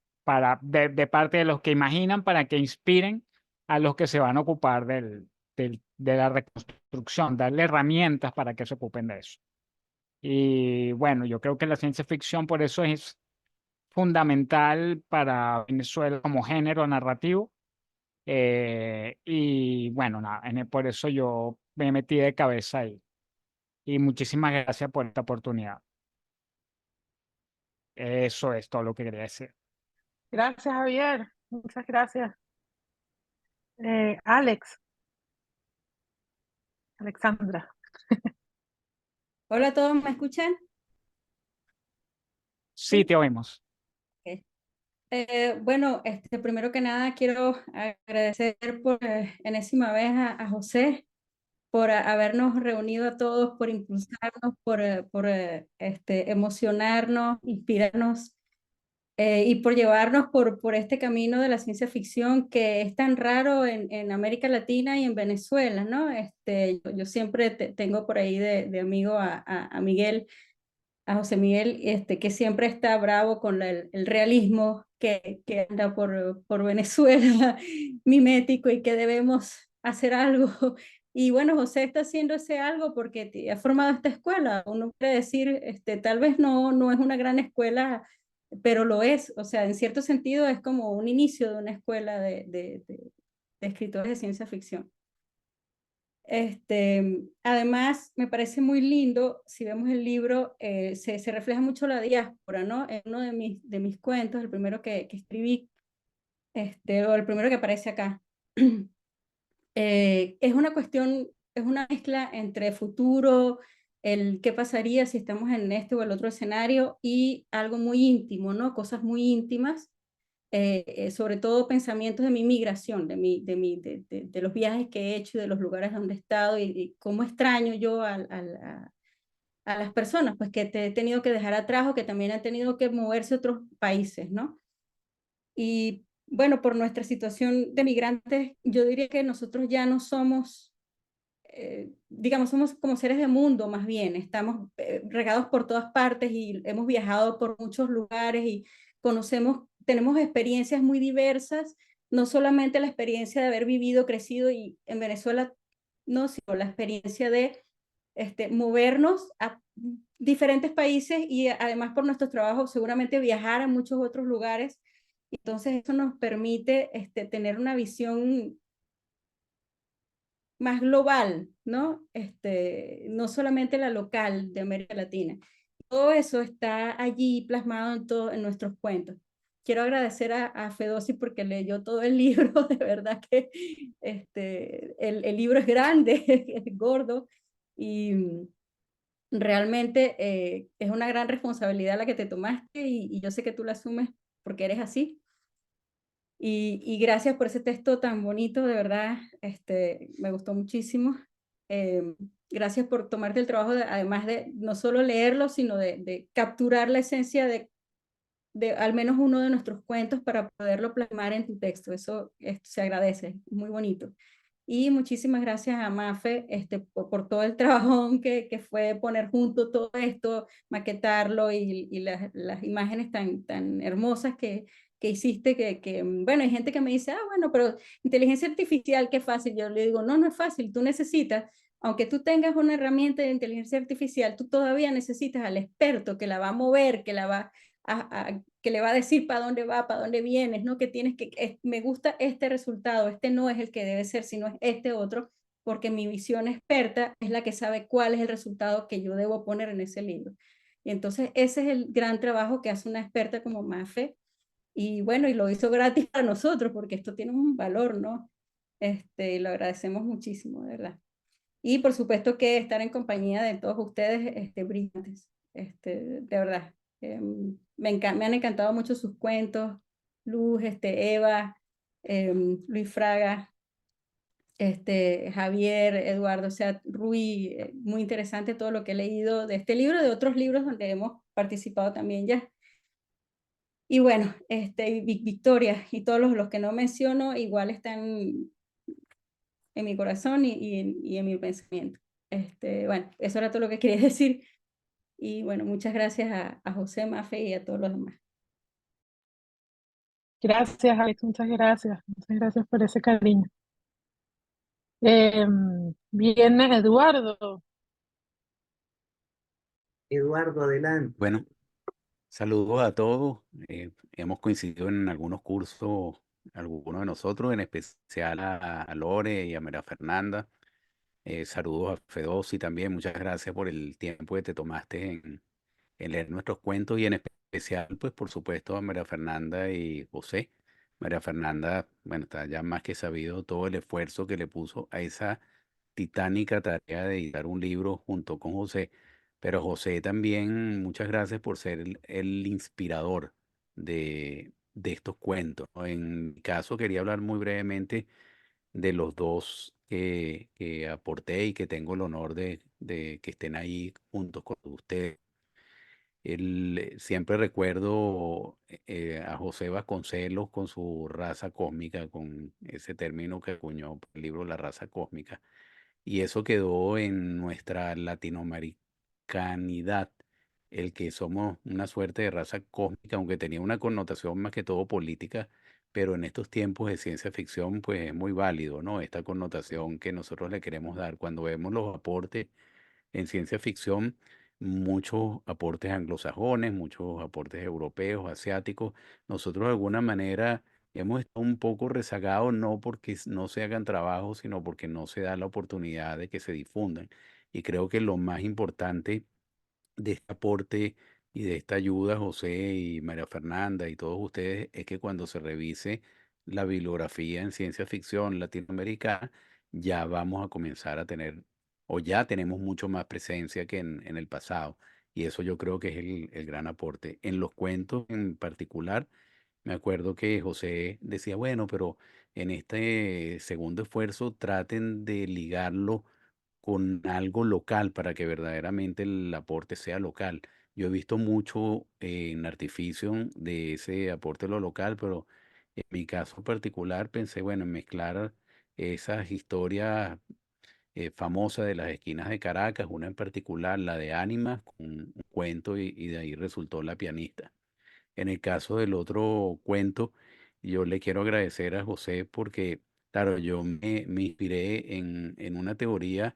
de parte de los que imaginan, para que inspiren a los que se van a ocupar de la reconstrucción, darle herramientas para que se ocupen de eso. Y bueno, yo creo que la ciencia ficción por eso es fundamental para Venezuela como género narrativo. Y bueno, nada, por eso yo me metí de cabeza ahí. Y muchísimas gracias por esta oportunidad. Eso es todo lo que quería decir. Gracias, Javier. Muchas gracias. Alex, Alexandra. Hola a todos, ¿me escuchan? Sí, te oímos. Ok. Bueno, primero que nada quiero agradecer por enésima vez a José por habernos reunido a todos, por impulsarnos, por emocionarnos, inspirarnos y por llevarnos por este camino de la ciencia ficción que es tan raro en América Latina y en Venezuela, ¿no? Yo siempre tengo por ahí de amigo a Miguel, a José Miguel, que siempre está bravo con el realismo que anda por Venezuela, mimético, y que debemos hacer algo. Y bueno, José está haciendo ese algo porque ha formado esta escuela. Uno puede decir, tal vez no es una gran escuela, pero lo es. O sea, en cierto sentido es como un inicio de una escuela de escritores de ciencia ficción. Además, me parece muy lindo, si vemos el libro, se refleja mucho la diáspora, ¿no? En uno de mis cuentos, el primero que escribí, o el primero que aparece acá. Es una cuestión, es una mezcla entre futuro, el qué pasaría si estamos en este o el otro escenario y algo muy íntimo, ¿no? Cosas muy íntimas, sobre todo pensamientos de mi migración, de los viajes que he hecho y de los lugares donde he estado y cómo extraño yo a las personas, pues que te he tenido que dejar atrás o que también han tenido que moverse a otros países, ¿no? Y bueno, por nuestra situación de migrantes, yo diría que nosotros ya no somos, digamos, somos como seres de mundo más bien, estamos regados por todas partes y hemos viajado por muchos lugares y tenemos experiencias muy diversas, no solamente la experiencia de haber vivido, crecido y en Venezuela, no, sino la experiencia de movernos a diferentes países y además por nuestros trabajos seguramente viajar a muchos otros lugares. Entonces eso nos permite tener una visión más global, ¿no? No solamente la local de América Latina. Todo eso está allí plasmado en nuestros cuentos. Quiero agradecer a Fedosi porque leyó todo el libro, de verdad que el libro es grande, es gordo y realmente es una gran responsabilidad la que te tomaste y yo sé que tú la asumes porque eres así. Y gracias por ese texto tan bonito, de verdad, me gustó muchísimo. Gracias por tomarte el trabajo, además de no solo leerlo, sino de capturar la esencia de al menos uno de nuestros cuentos para poderlo plasmar en tu texto. Eso se agradece, muy bonito. Y muchísimas gracias a Mafe por todo el trabajón que fue poner junto todo esto, maquetarlo y las imágenes tan hermosas que hiciste, bueno, hay gente que me dice, bueno, pero inteligencia artificial, qué fácil. Yo le digo, no, no es fácil, tú necesitas, aunque tú tengas una herramienta de inteligencia artificial, tú todavía necesitas al experto que la va a mover, que la va que le va a decir para dónde va, para dónde vienes, ¿no? Que tienes me gusta este resultado, este no es el que debe ser, sino es este otro, porque mi visión experta es la que sabe cuál es el resultado que yo debo poner en ese libro. Y entonces ese es el gran trabajo que hace una experta como Mafe, y bueno, y lo hizo gratis para nosotros, porque esto tiene un valor, ¿no? Lo agradecemos muchísimo, de verdad. Y por supuesto que estar en compañía de todos ustedes, brillantes, de verdad. Me han encantado mucho sus cuentos, Luz, Eva, Luis Fraga, Javier, Eduardo, o sea, Rui, muy interesante todo lo que he leído de este libro, de otros libros donde hemos participado también ya. Y bueno, Victoria y todos los que no menciono igual están en mi corazón y en mi pensamiento. Bueno, eso era todo lo que quería decir. Y bueno, muchas gracias a José, Mafe y a todos los demás. Gracias, Alex, muchas gracias. Muchas gracias por ese cariño. Viene Eduardo. Eduardo, adelante. Bueno, saludos a todos. Hemos coincidido en algunos cursos, algunos de nosotros, en especial a Lore y a María Fernanda. Saludos a Fedosi también. Muchas gracias por el tiempo que te tomaste en leer nuestros cuentos y en especial, pues por supuesto, a María Fernanda y José. María Fernanda, bueno, está ya más que sabido todo el esfuerzo que le puso a esa titánica tarea de editar un libro junto con José. Pero José también, muchas gracias por ser el inspirador de estos cuentos, ¿no? En mi caso, quería hablar muy brevemente de los dos que aporté y que tengo el honor de que estén ahí juntos con ustedes. Siempre recuerdo a José Vasconcelos con su raza cósmica, con ese término que acuñó el libro La raza cósmica. Y eso quedó en nuestra latinoamericanidad, el que somos una suerte de raza cósmica, aunque tenía una connotación más que todo política, pero en estos tiempos de ciencia ficción, pues es muy válido, ¿no? Esta connotación que nosotros le queremos dar cuando vemos los aportes en ciencia ficción, muchos aportes anglosajones, muchos aportes europeos, asiáticos. Nosotros de alguna manera hemos estado un poco rezagados, no porque no se hagan trabajos, sino porque no se da la oportunidad de que se difundan. Y creo que lo más importante de este aporte y de esta ayuda, José y María Fernanda y todos ustedes, es que cuando se revise la bibliografía en ciencia ficción latinoamericana, ya vamos a comenzar a tener, o ya tenemos mucho más presencia que en el pasado. Y eso yo creo que es el gran aporte. En los cuentos en particular, me acuerdo que José decía, bueno, pero en este segundo esfuerzo traten de ligarlo con algo local para que verdaderamente el aporte sea local. Yo he visto mucho en Artificium de ese aporte a lo local, pero en mi caso particular pensé, bueno, en mezclar esas historias famosas de las esquinas de Caracas, una en particular, la de Ánimas, con un cuento y de ahí resultó La pianista. En el caso del otro cuento, yo le quiero agradecer a José porque, claro, yo me inspiré en una teoría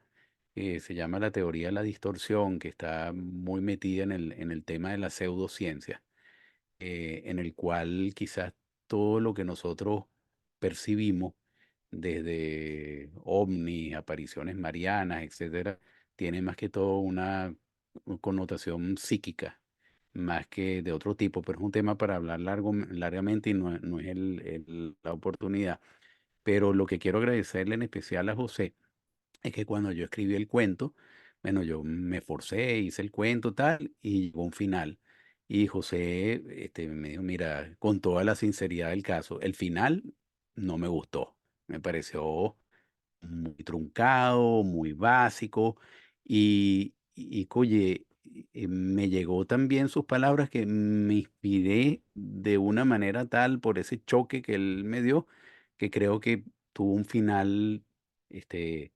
que se llama la teoría de la distorsión, que está muy metida en el tema de la pseudociencia, en el cual quizás todo lo que nosotros percibimos, desde ovnis, apariciones marianas, etcétera, tiene más que todo una connotación psíquica, más que de otro tipo, pero es un tema para hablar largamente y no es la oportunidad. Pero lo que quiero agradecerle en especial a José es que cuando yo escribí el cuento, bueno, yo me forcé, hice el cuento tal, y llegó un final. Y José me dijo, mira, con toda la sinceridad del caso, el final no me gustó. Me pareció muy truncado, muy básico. Oye, me llegó también sus palabras que me inspiré de una manera tal por ese choque que él me dio, que creo que tuvo un final, este,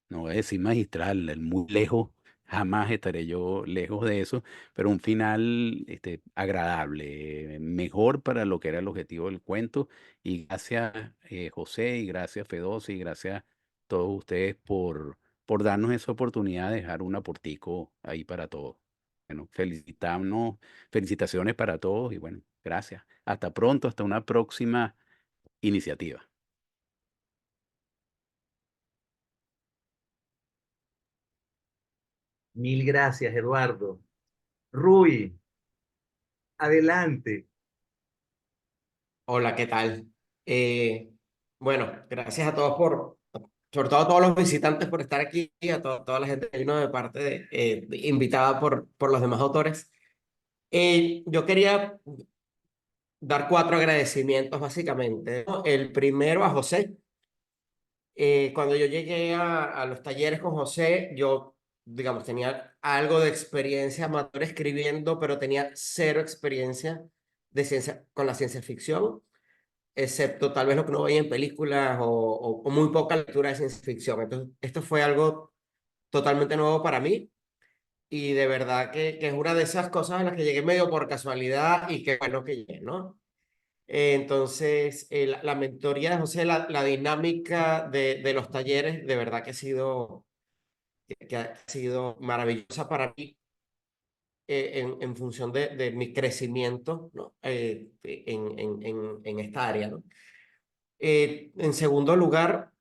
no voy a decir magistral, muy lejos, jamás estaré yo lejos de eso, pero un final agradable, mejor para lo que era el objetivo del cuento. Y gracias José, y gracias Fedosi, y gracias a todos ustedes por darnos esa oportunidad de dejar un aportico ahí para todos. Bueno, felicitaciones para todos y bueno, gracias. Hasta pronto, hasta una próxima iniciativa. Mil gracias, Eduardo. Rui, adelante. Hola, ¿qué tal? Eh, bueno, gracias a todos sobre todo a todos los visitantes por estar aquí, a toda la gente que vino de parte invitada por los demás autores. Yo quería dar 4 agradecimientos básicamente, ¿no? El primero a José. Cuando yo llegué a los talleres con José, yo, digamos, tenía algo de experiencia amateur escribiendo, pero tenía cero experiencia con la ciencia ficción, excepto tal vez lo que uno veía en películas o muy poca lectura de ciencia ficción. Entonces, esto fue algo totalmente nuevo para mí y de verdad que es una de esas cosas a las que llegué medio por casualidad y qué bueno que llegué, ¿no? Entonces, la mentoría de José, la dinámica de los talleres, de verdad que ha sido maravillosa para mí en función de mi crecimiento, ¿no? En esta área, ¿no? En segundo lugar,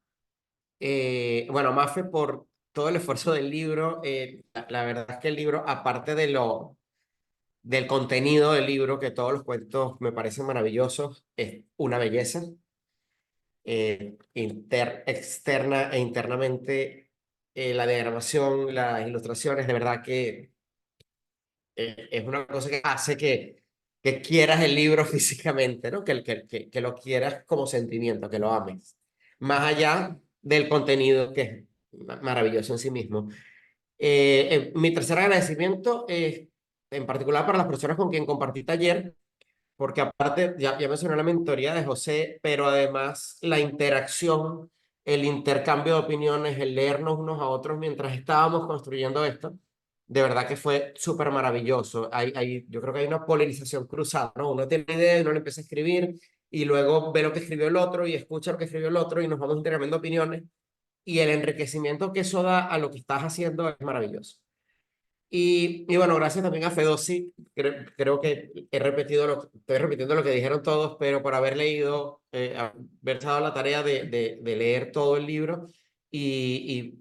bueno, Mafe, por todo el esfuerzo del libro, la verdad es que el libro, aparte del contenido del libro, que todos los cuentos me parecen maravillosos, es una belleza. Externa e internamente, la diagramación, las ilustraciones, de verdad que es una cosa que hace que quieras el libro físicamente, ¿no? Que lo quieras como sentimiento, que lo ames, más allá del contenido que es maravilloso en sí mismo. Mi tercer agradecimiento es en particular para las personas con quien compartí taller, porque aparte, ya mencioné la mentoría de José, pero además la interacción, el intercambio de opiniones, el leernos unos a otros mientras estábamos construyendo esto, de verdad que fue súper maravilloso. Yo creo que hay una polarización cruzada, ¿no? Uno tiene una idea y uno le empieza a escribir y luego ve lo que escribió el otro y escucha lo que escribió el otro y nos vamos intercambiando opiniones y el enriquecimiento que eso da a lo que estás haciendo es maravilloso. Y bueno, gracias también a Fedossi. Creo que estoy repitiendo lo que dijeron todos, pero por haber leído, haber dado la tarea de leer todo el libro y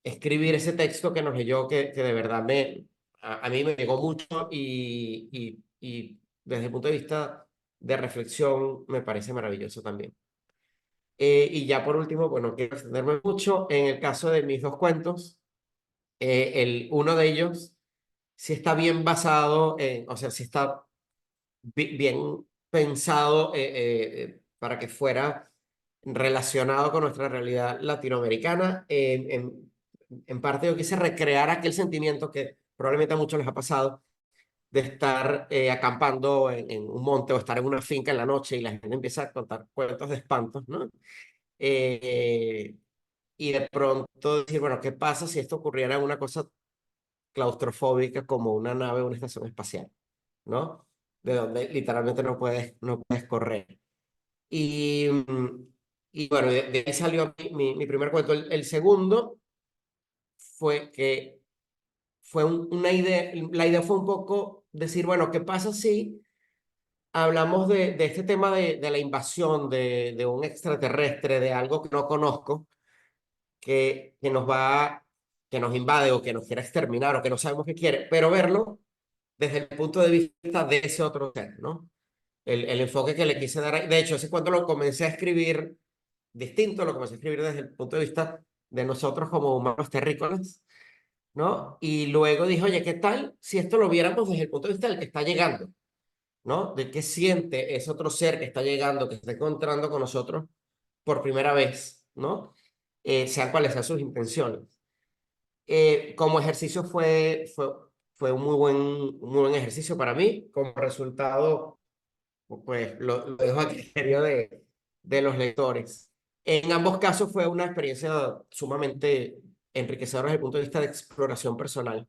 escribir ese texto que nos leyó, que de verdad a mí me llegó mucho y desde el punto de vista de reflexión me parece maravilloso también. Y ya por último, bueno, quiero extenderme mucho en el caso de mis dos cuentos. Uno de ellos sí está bien basado, o sea, sí está bien pensado para que fuera relacionado con nuestra realidad latinoamericana. En parte yo quise recrear aquel sentimiento que probablemente a muchos les ha pasado de estar acampando en un monte o estar en una finca en la noche y la gente empieza a contar cuentos de espantos, ¿no? Eh, y de pronto decir, bueno, ¿qué pasa si esto ocurriera en una cosa claustrofóbica como una nave o una estación espacial, ¿no? De donde literalmente no puedes correr. Y, y bueno, de ahí salió mi primer cuento. El segundo fue que fue una idea, la idea fue un poco decir, bueno, ¿qué pasa si hablamos de este tema de la invasión de un extraterrestre, de algo que no conozco, que que nos invade o que nos quiera exterminar o que no sabemos qué quiere, pero verlo desde el punto de vista de ese otro ser, ¿no? El enfoque que le quise dar ahí. De hecho, ese es cuando lo comencé a escribir distinto, lo comencé a escribir desde el punto de vista de nosotros como humanos terrícolas, ¿no? Y luego dije, oye, ¿qué tal si esto lo viéramos desde el punto de vista del que está llegando, ¿no? De qué siente ese otro ser que está llegando, que está encontrando con nosotros por primera vez, ¿no? Sean cuales sean sus intenciones. Como ejercicio fue un muy buen ejercicio para mí. Como resultado, pues lo dejo a criterio de los lectores. En ambos casos fue una experiencia sumamente enriquecedora desde el punto de vista de exploración personal,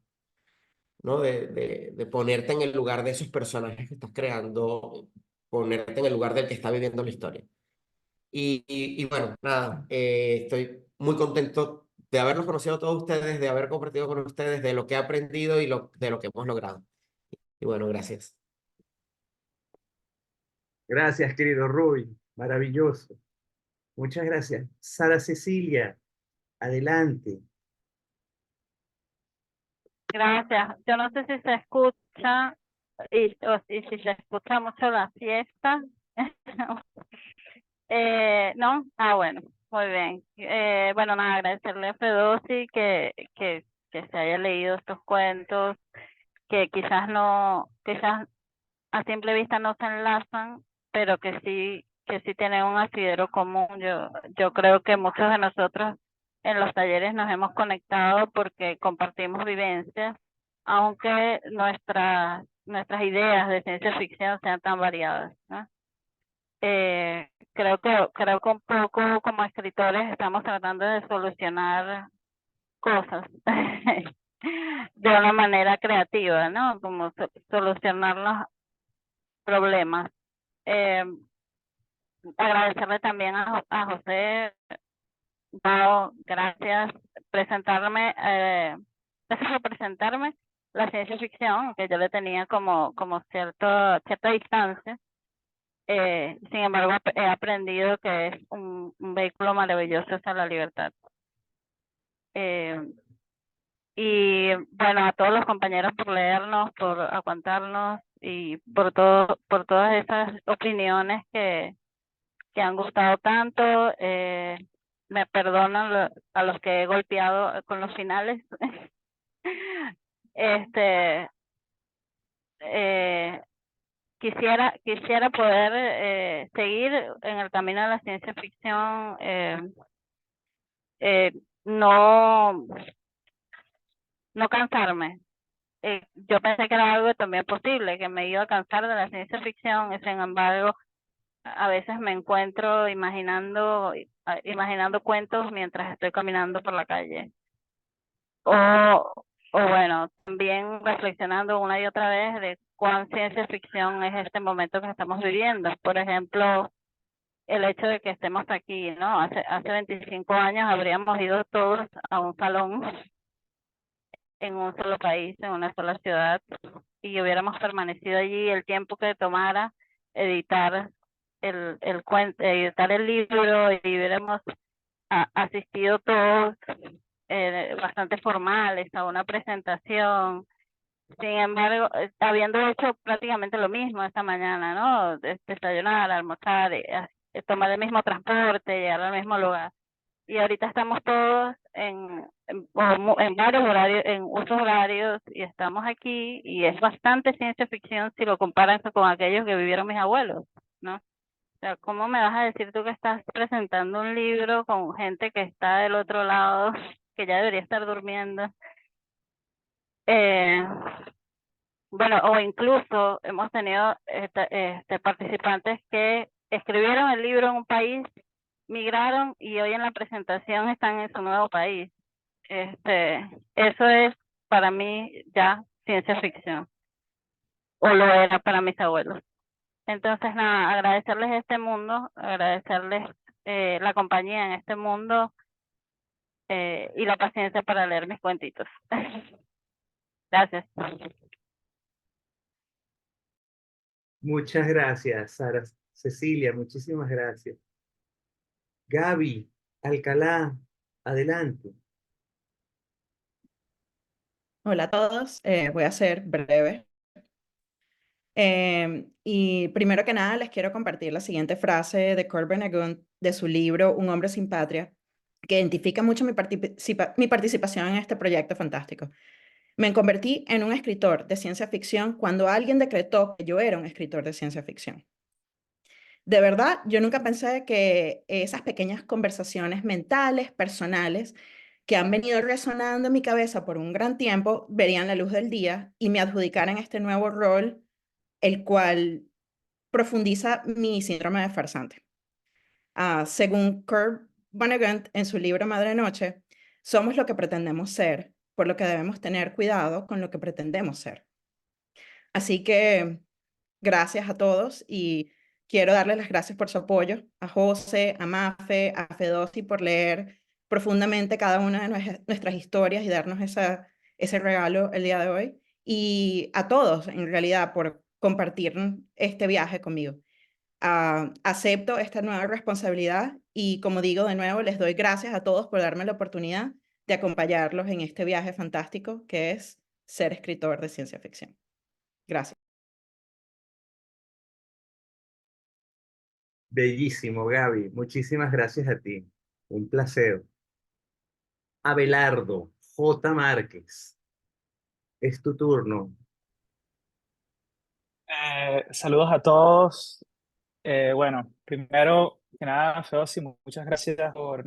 ¿no? De ponerte en el lugar de esos personajes que estás creando, ponerte en el lugar del que está viviendo la historia. Y bueno, nada, estoy muy contento de haberlos conocido a todos ustedes, de haber compartido con ustedes, de lo que he aprendido y de lo que hemos logrado. Y bueno, gracias. Gracias, querido Rui. Maravilloso. Muchas gracias. Sara Cecilia, adelante. Gracias. Yo no sé si se escucha y si se escucha mucho la fiesta. ¿No? Ah, bueno, muy bien. Bueno, nada, agradecerle a Fedosi que se haya leído estos cuentos, que quizás a simple vista no se enlazan, pero que sí tienen un asidero común. Yo creo que muchos de nosotros en los talleres nos hemos conectado porque compartimos vivencias, aunque nuestras ideas de ciencia ficción sean tan variadas, ¿no? Creo que un poco como escritores estamos tratando de solucionar cosas de una manera creativa, ¿no? Como solucionar los problemas. Agradecerle también a José, gracias gracias por presentarme la ciencia ficción, que yo le tenía como cierta distancia. Sin embargo, he aprendido que es un vehículo maravilloso hacia la libertad. Y bueno, a todos los compañeros por leernos, por aguantarnos y por todas esas opiniones que han gustado tanto. Me perdonan a los que he golpeado con los finales. Eh, quisiera poder seguir en el camino de la ciencia ficción, no cansarme. Yo pensé que era algo también posible, que me iba a cansar de la ciencia ficción, y sin embargo, a veces me encuentro imaginando cuentos mientras estoy caminando por la calle. O bueno, también reflexionando una y otra vez de cuán ciencia ficción es este momento que estamos viviendo. Por ejemplo, el hecho de que estemos aquí, ¿no? Hace 25 años habríamos ido todos a un salón en un solo país, en una sola ciudad, y hubiéramos permanecido allí el tiempo que tomara editar el cuento, editar el libro, y hubiéramos asistido todos bastante formales a una presentación. Sin embargo, habiendo hecho prácticamente lo mismo esta mañana, ¿no? Desayunar, almorzar, tomar el mismo transporte, llegar al mismo lugar. Y ahorita estamos todos en varios horarios, en usos horarios, y estamos aquí, y es bastante ciencia ficción si lo comparan con aquellos que vivieron mis abuelos, ¿no? O sea, ¿cómo me vas a decir tú que estás presentando un libro con gente que está del otro lado, que ya debería estar durmiendo? Bueno, o incluso hemos tenido participantes que escribieron el libro en un país, migraron y hoy en la presentación están en su nuevo país. Eso es para mí ya ciencia ficción, o lo era para mis abuelos. Entonces, nada, agradecerles este mundo, agradecerles la compañía en este mundo, y la paciencia para leer mis cuentitos. Gracias. Muchas gracias, Sara Cecilia, muchísimas gracias. Gaby, Alcalá, adelante. Hola a todos, voy a ser breve. Y primero que nada les quiero compartir la siguiente frase de Kurt Vonnegut de su libro Un hombre sin patria, que identifica mucho mi participación en este proyecto fantástico. Me convertí en un escritor de ciencia ficción cuando alguien decretó que yo era un escritor de ciencia ficción. De verdad, yo nunca pensé que esas pequeñas conversaciones mentales, personales, que han venido resonando en mi cabeza por un gran tiempo, verían la luz del día y me adjudicaran este nuevo rol, el cual profundiza mi síndrome de farsante. Según Kurt Vonnegut en su libro Madre Noche, somos lo que pretendemos ser, por lo que debemos tener cuidado con lo que pretendemos ser. Así que gracias a todos y quiero darles las gracias por su apoyo, a José, a Mafe, a Fedosi por leer profundamente cada una de nuestras historias y darnos ese regalo el día de hoy, y a todos en realidad por compartir este viaje conmigo. Acepto esta nueva responsabilidad y, como digo de nuevo, les doy gracias a todos por darme la oportunidad de acompañarlos en este viaje fantástico que es ser escritor de ciencia ficción. Gracias. Bellísimo, Gaby. Muchísimas gracias a ti. Un placer. Abelardo J. Márquez, es tu turno. Saludos a todos. Bueno, primero que nada, Feosi, muchas gracias por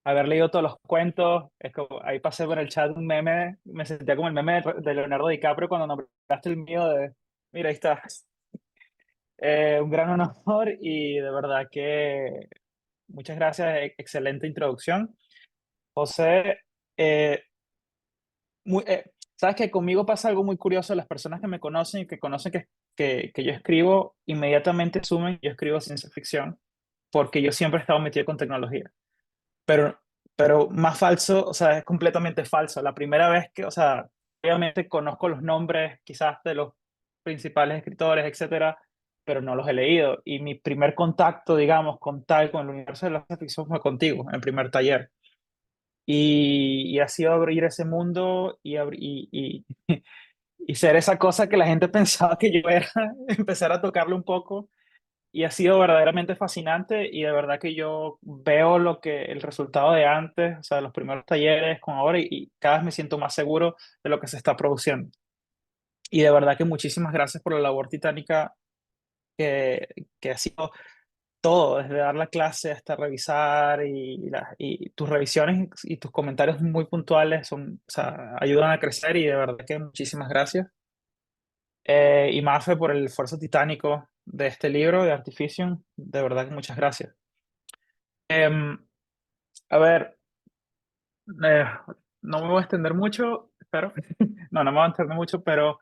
haber leído todos los cuentos. Ahí pasé por el chat un meme, me sentía como el meme de Leonardo DiCaprio cuando nombraste el mío de, mira, ahí está. Un gran honor y de verdad que muchas gracias, excelente introducción. José, sabes que conmigo pasa algo muy curioso. Las personas que me conocen y que conocen que yo escribo, inmediatamente asumen yo escribo ciencia ficción, porque yo siempre he estado metido con tecnología. Pero más falso, o sea, es completamente falso. La primera vez que, o sea, obviamente conozco los nombres quizás de los principales escritores, etcétera, pero no los he leído. Y mi primer contacto, digamos, con el universo de la ciencia ficción fue contigo, en el primer taller. Y ha sido abrir ese mundo y ser esa cosa que la gente pensaba que yo era, empezar a tocarlo un poco. Y ha sido verdaderamente fascinante, y de verdad que yo veo el resultado de antes, o sea, los primeros talleres con ahora, y cada vez me siento más seguro de lo que se está produciendo. Y de verdad que muchísimas gracias por la labor titánica que ha sido todo, desde dar la clase hasta revisar, y tus revisiones y tus comentarios muy puntuales o sea, ayudan a crecer, y de verdad que muchísimas gracias. Y Mafe por el esfuerzo titánico de este libro de Artificium, de verdad que muchas gracias. A ver, no me voy a extender mucho, espero. No me voy a extender mucho, pero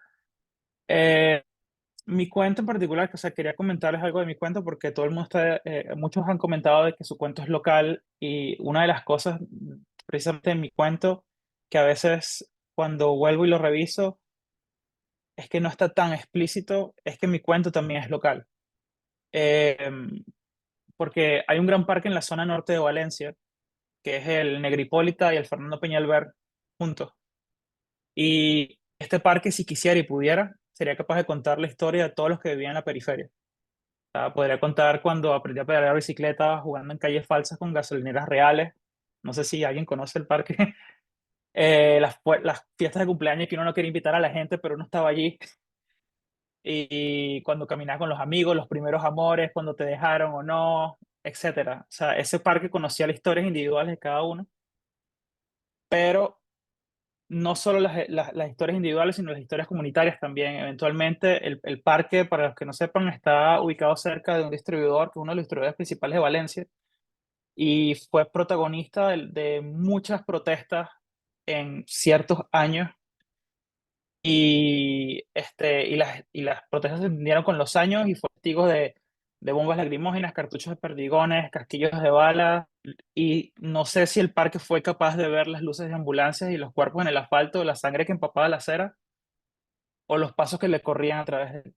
mi cuento en particular, o sea, quería comentarles algo de mi cuento porque todo el mundo muchos han comentado de que su cuento es local, y una de las cosas precisamente en mi cuento que a veces cuando vuelvo y lo reviso, es que no está tan explícito, es que mi cuento también es local. Porque hay un gran parque en la zona norte de Valencia, que es el Negripólita y el Fernando Peñalver juntos. Y este parque, si quisiera y pudiera, sería capaz de contar la historia de todos los que vivían en la periferia. O sea, podría contar cuando aprendí a pedalear bicicleta jugando en calles falsas con gasolineras reales. No sé si alguien conoce el parque. Las fiestas de cumpleaños que uno no quería invitar a la gente, pero uno estaba allí. Y cuando caminabas con los amigos, los primeros amores, cuando te dejaron o no, etcétera. O sea, ese parque conocía las historias individuales de cada uno, pero no solo las historias individuales, sino las historias comunitarias también. Eventualmente, el parque, para los que no sepan, está ubicado cerca de un distribuidor, que es uno de los distribuidores principales de Valencia, y fue protagonista de muchas protestas en ciertos años. Y las protestas se entendieron con los años y fue testigo de bombas lacrimógenas, cartuchos de perdigones, casquillos de balas. Y no sé si el parque fue capaz de ver las luces de ambulancias y los cuerpos en el asfalto, la sangre que empapaba la acera o los pasos que le corrían a través de él.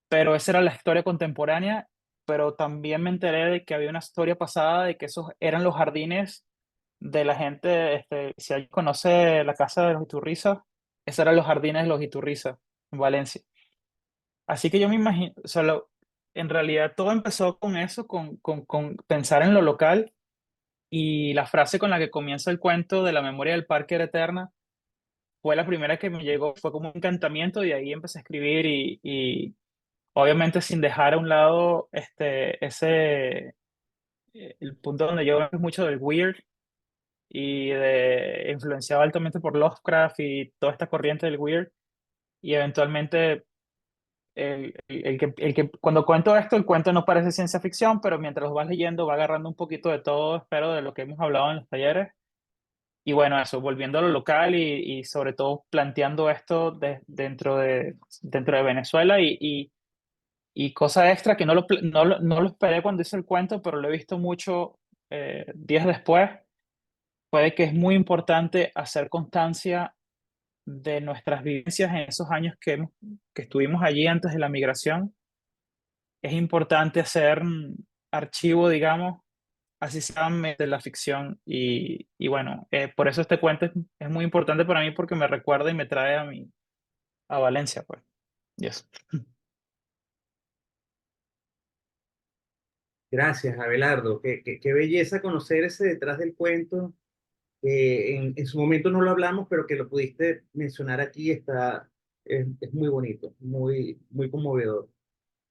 Pero esa era la historia contemporánea, pero también me enteré de que había una historia pasada de que esos eran los jardines de la gente. Si alguien conoce la casa de los Iturriza, esos eran los jardines de los Iturriza en Valencia. Así que yo me imagino, o sea, en realidad todo empezó con eso, con pensar en lo local, y la frase con la que comienza el cuento de la memoria del parque era eterna fue la primera que me llegó, fue como un encantamiento, y ahí empecé a escribir y obviamente sin dejar a un lado el punto donde yo veo mucho del weird y influenciado altamente por Lovecraft y toda esta corriente del weird. Y eventualmente cuando cuento esto, el cuento no parece ciencia ficción, pero mientras lo vas leyendo va agarrando un poquito de todo, espero, de lo que hemos hablado en los talleres. Y bueno, eso, volviendo a lo local y sobre todo planteando esto dentro de Venezuela, y cosa extra que no lo esperé cuando hice el cuento, pero lo he visto mucho días después, puede que es muy importante hacer constancia de nuestras vivencias en esos años que estuvimos allí antes de la migración. Es importante hacer archivo, digamos, así sea de la ficción. Y bueno, por eso este cuento es muy importante para mí, porque me recuerda y me trae a Valencia, pues. Y eso. Gracias, Abelardo. Qué belleza conocer ese detrás del cuento. En su momento no lo hablamos, pero que lo pudiste mencionar aquí es muy bonito, muy conmovedor.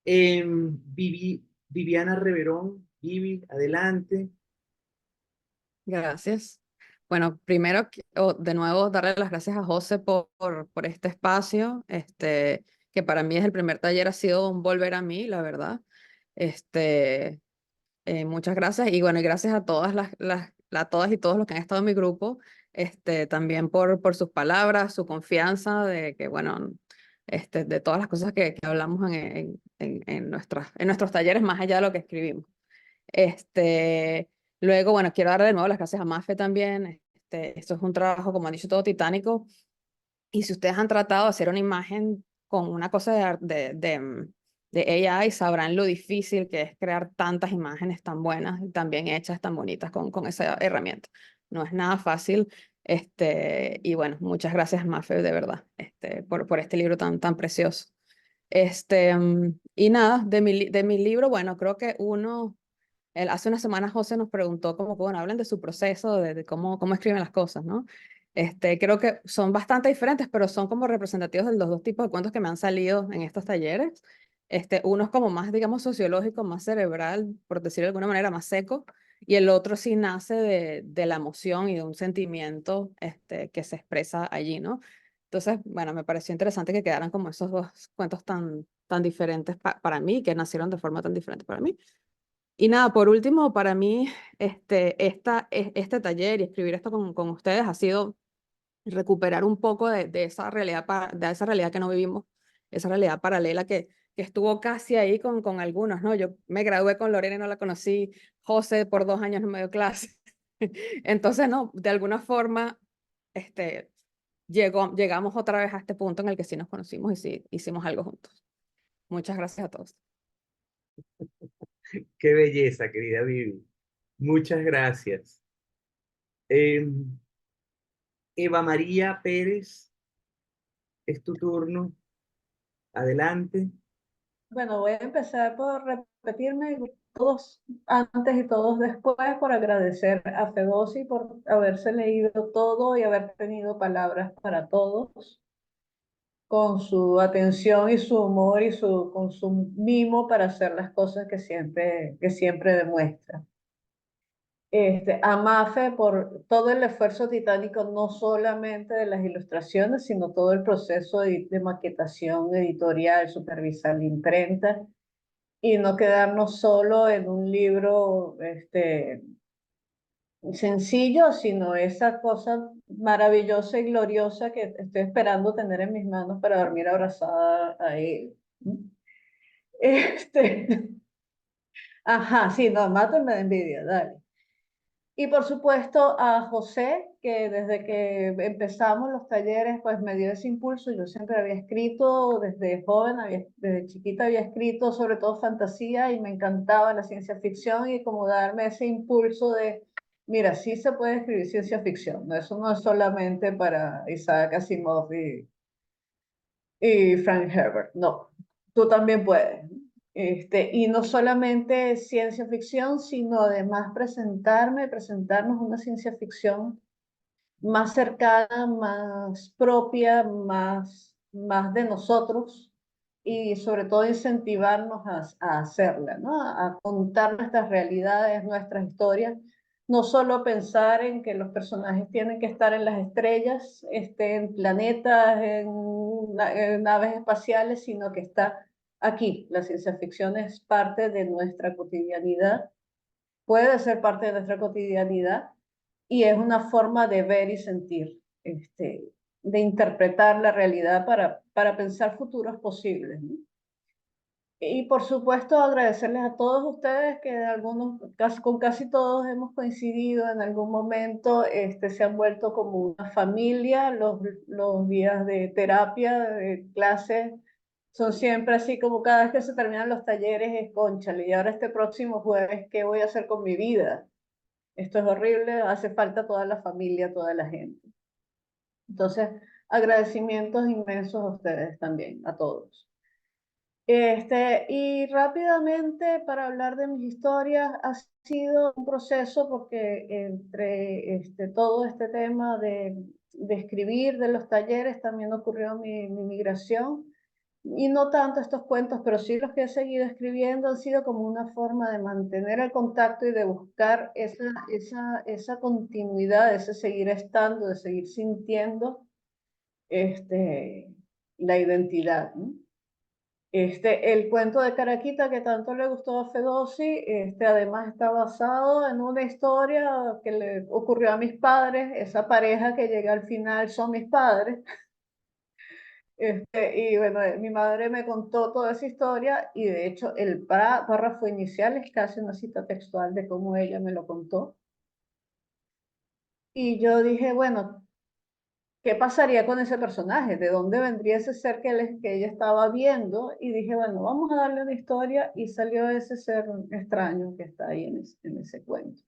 Viviana Reverón, Vivi, adelante. Gracias. Bueno, primero, de nuevo, darle las gracias a José por este espacio, que para mí es el primer taller, ha sido un volver a mí, la verdad. Este, muchas gracias. Y bueno, y gracias a todas y todos los que han estado en mi grupo, también por sus palabras, su confianza, de que, bueno, de todas las cosas que hablamos en nuestros talleres, más allá de lo que escribimos. Luego, bueno, quiero dar de nuevo las gracias a Mafe también. Esto es un trabajo, como han dicho, todo titánico. Y si ustedes han tratado de hacer una imagen con una cosa de AI, sabrán lo difícil que es crear tantas imágenes tan buenas y tan bien hechas, tan bonitas con esa herramienta. No es nada fácil. Y bueno, muchas gracias, Mafe, de verdad, por este libro tan precioso. Y nada, de mi libro, bueno, creo que hace unas semanas José nos preguntó como que, bueno, hablen de su proceso, de cómo escriben las cosas, ¿no? Creo que son bastante diferentes, pero son como representativos de los dos tipos de cuentos que me han salido en estos talleres. Uno es como más, digamos, sociológico, más cerebral, por decirlo de alguna manera, más seco, y el otro sí nace de la emoción y de un sentimiento que se expresa allí, ¿no? Entonces, bueno, me pareció interesante que quedaran como esos dos cuentos tan diferentes para mí, que nacieron de forma tan diferente para mí. Y nada, por último, para mí, este taller y escribir esto con ustedes ha sido recuperar un poco de esa realidad, de esa realidad que no vivimos, esa realidad paralela que estuvo casi ahí con algunos, ¿no? Yo me gradué con Lorena y no la conocí, José por 2 años no me dio clase. Entonces, no, de alguna forma llegamos otra vez a este punto en el que sí nos conocimos y sí hicimos algo juntos. Muchas gracias a todos. Qué belleza, querida Vivi. Muchas gracias. Em, Eva María Pérez, es tu turno. Adelante. Bueno, voy a empezar por repetirme todos antes y todos después por agradecer a Fedosi por haberse leído todo y haber tenido palabras para todos, con su atención y su humor y con su mimo para hacer las cosas que siempre demuestra. A Mafe por todo el esfuerzo titánico, no solamente de las ilustraciones, sino todo el proceso de maquetación editorial, supervisar la imprenta y no quedarnos solo en un libro sencillo, sino esa cosa maravillosa y gloriosa que estoy esperando tener en mis manos para dormir abrazada a él. Este, ajá, sí, no, mátenme de envidia, dale. Y por supuesto a José, que desde que empezamos los talleres, pues me dio ese impulso. Yo siempre había escrito, desde joven, desde chiquita había escrito, sobre todo fantasía, y me encantaba la ciencia ficción y como darme ese impulso de, mira, sí se puede escribir ciencia ficción, ¿no? Eso no es solamente para Isaac Asimov y Frank Herbert, no, tú también puedes. Y no solamente ciencia ficción, sino además presentarnos una ciencia ficción más cercana, más propia, más de nosotros y sobre todo incentivarnos a hacerla, ¿no? A contar nuestras realidades, nuestras historias, no solo pensar en que los personajes tienen que estar en las estrellas, en planetas, en naves espaciales, sino que está aquí. La ciencia ficción es parte de nuestra cotidianidad, puede ser parte de nuestra cotidianidad y es una forma de ver y sentir, de interpretar la realidad para pensar futuros posibles, ¿no? Y por supuesto agradecerles a todos ustedes que con casi todos hemos coincidido en algún momento, se han vuelto como una familia, los días de terapia, de clases, son siempre así como cada vez que se terminan los talleres es cónchale, y ahora este próximo jueves, ¿qué voy a hacer con mi vida? Esto es horrible, hace falta toda la familia, toda la gente. Entonces, agradecimientos inmensos a ustedes también, a todos. Y rápidamente, para hablar de mis historias, ha sido un proceso porque entre todo este tema de escribir, de los talleres, también ocurrió mi migración. Y no tanto estos cuentos, pero sí los que he seguido escribiendo han sido como una forma de mantener el contacto y de buscar esa continuidad, ese seguir estando, de seguir sintiendo la identidad, ¿no? El cuento de Caraquita que tanto le gustó a Fedossi, además está basado en una historia que le ocurrió a mis padres, esa pareja que llega al final son mis padres. Y bueno, mi madre me contó toda esa historia y de hecho el párrafo inicial es casi una cita textual de cómo ella me lo contó. Y yo dije, bueno, ¿qué pasaría con ese personaje? ¿De dónde vendría ese ser que ella estaba viendo? Y dije, bueno, vamos a darle una historia y salió ese ser extraño que está ahí en ese cuento.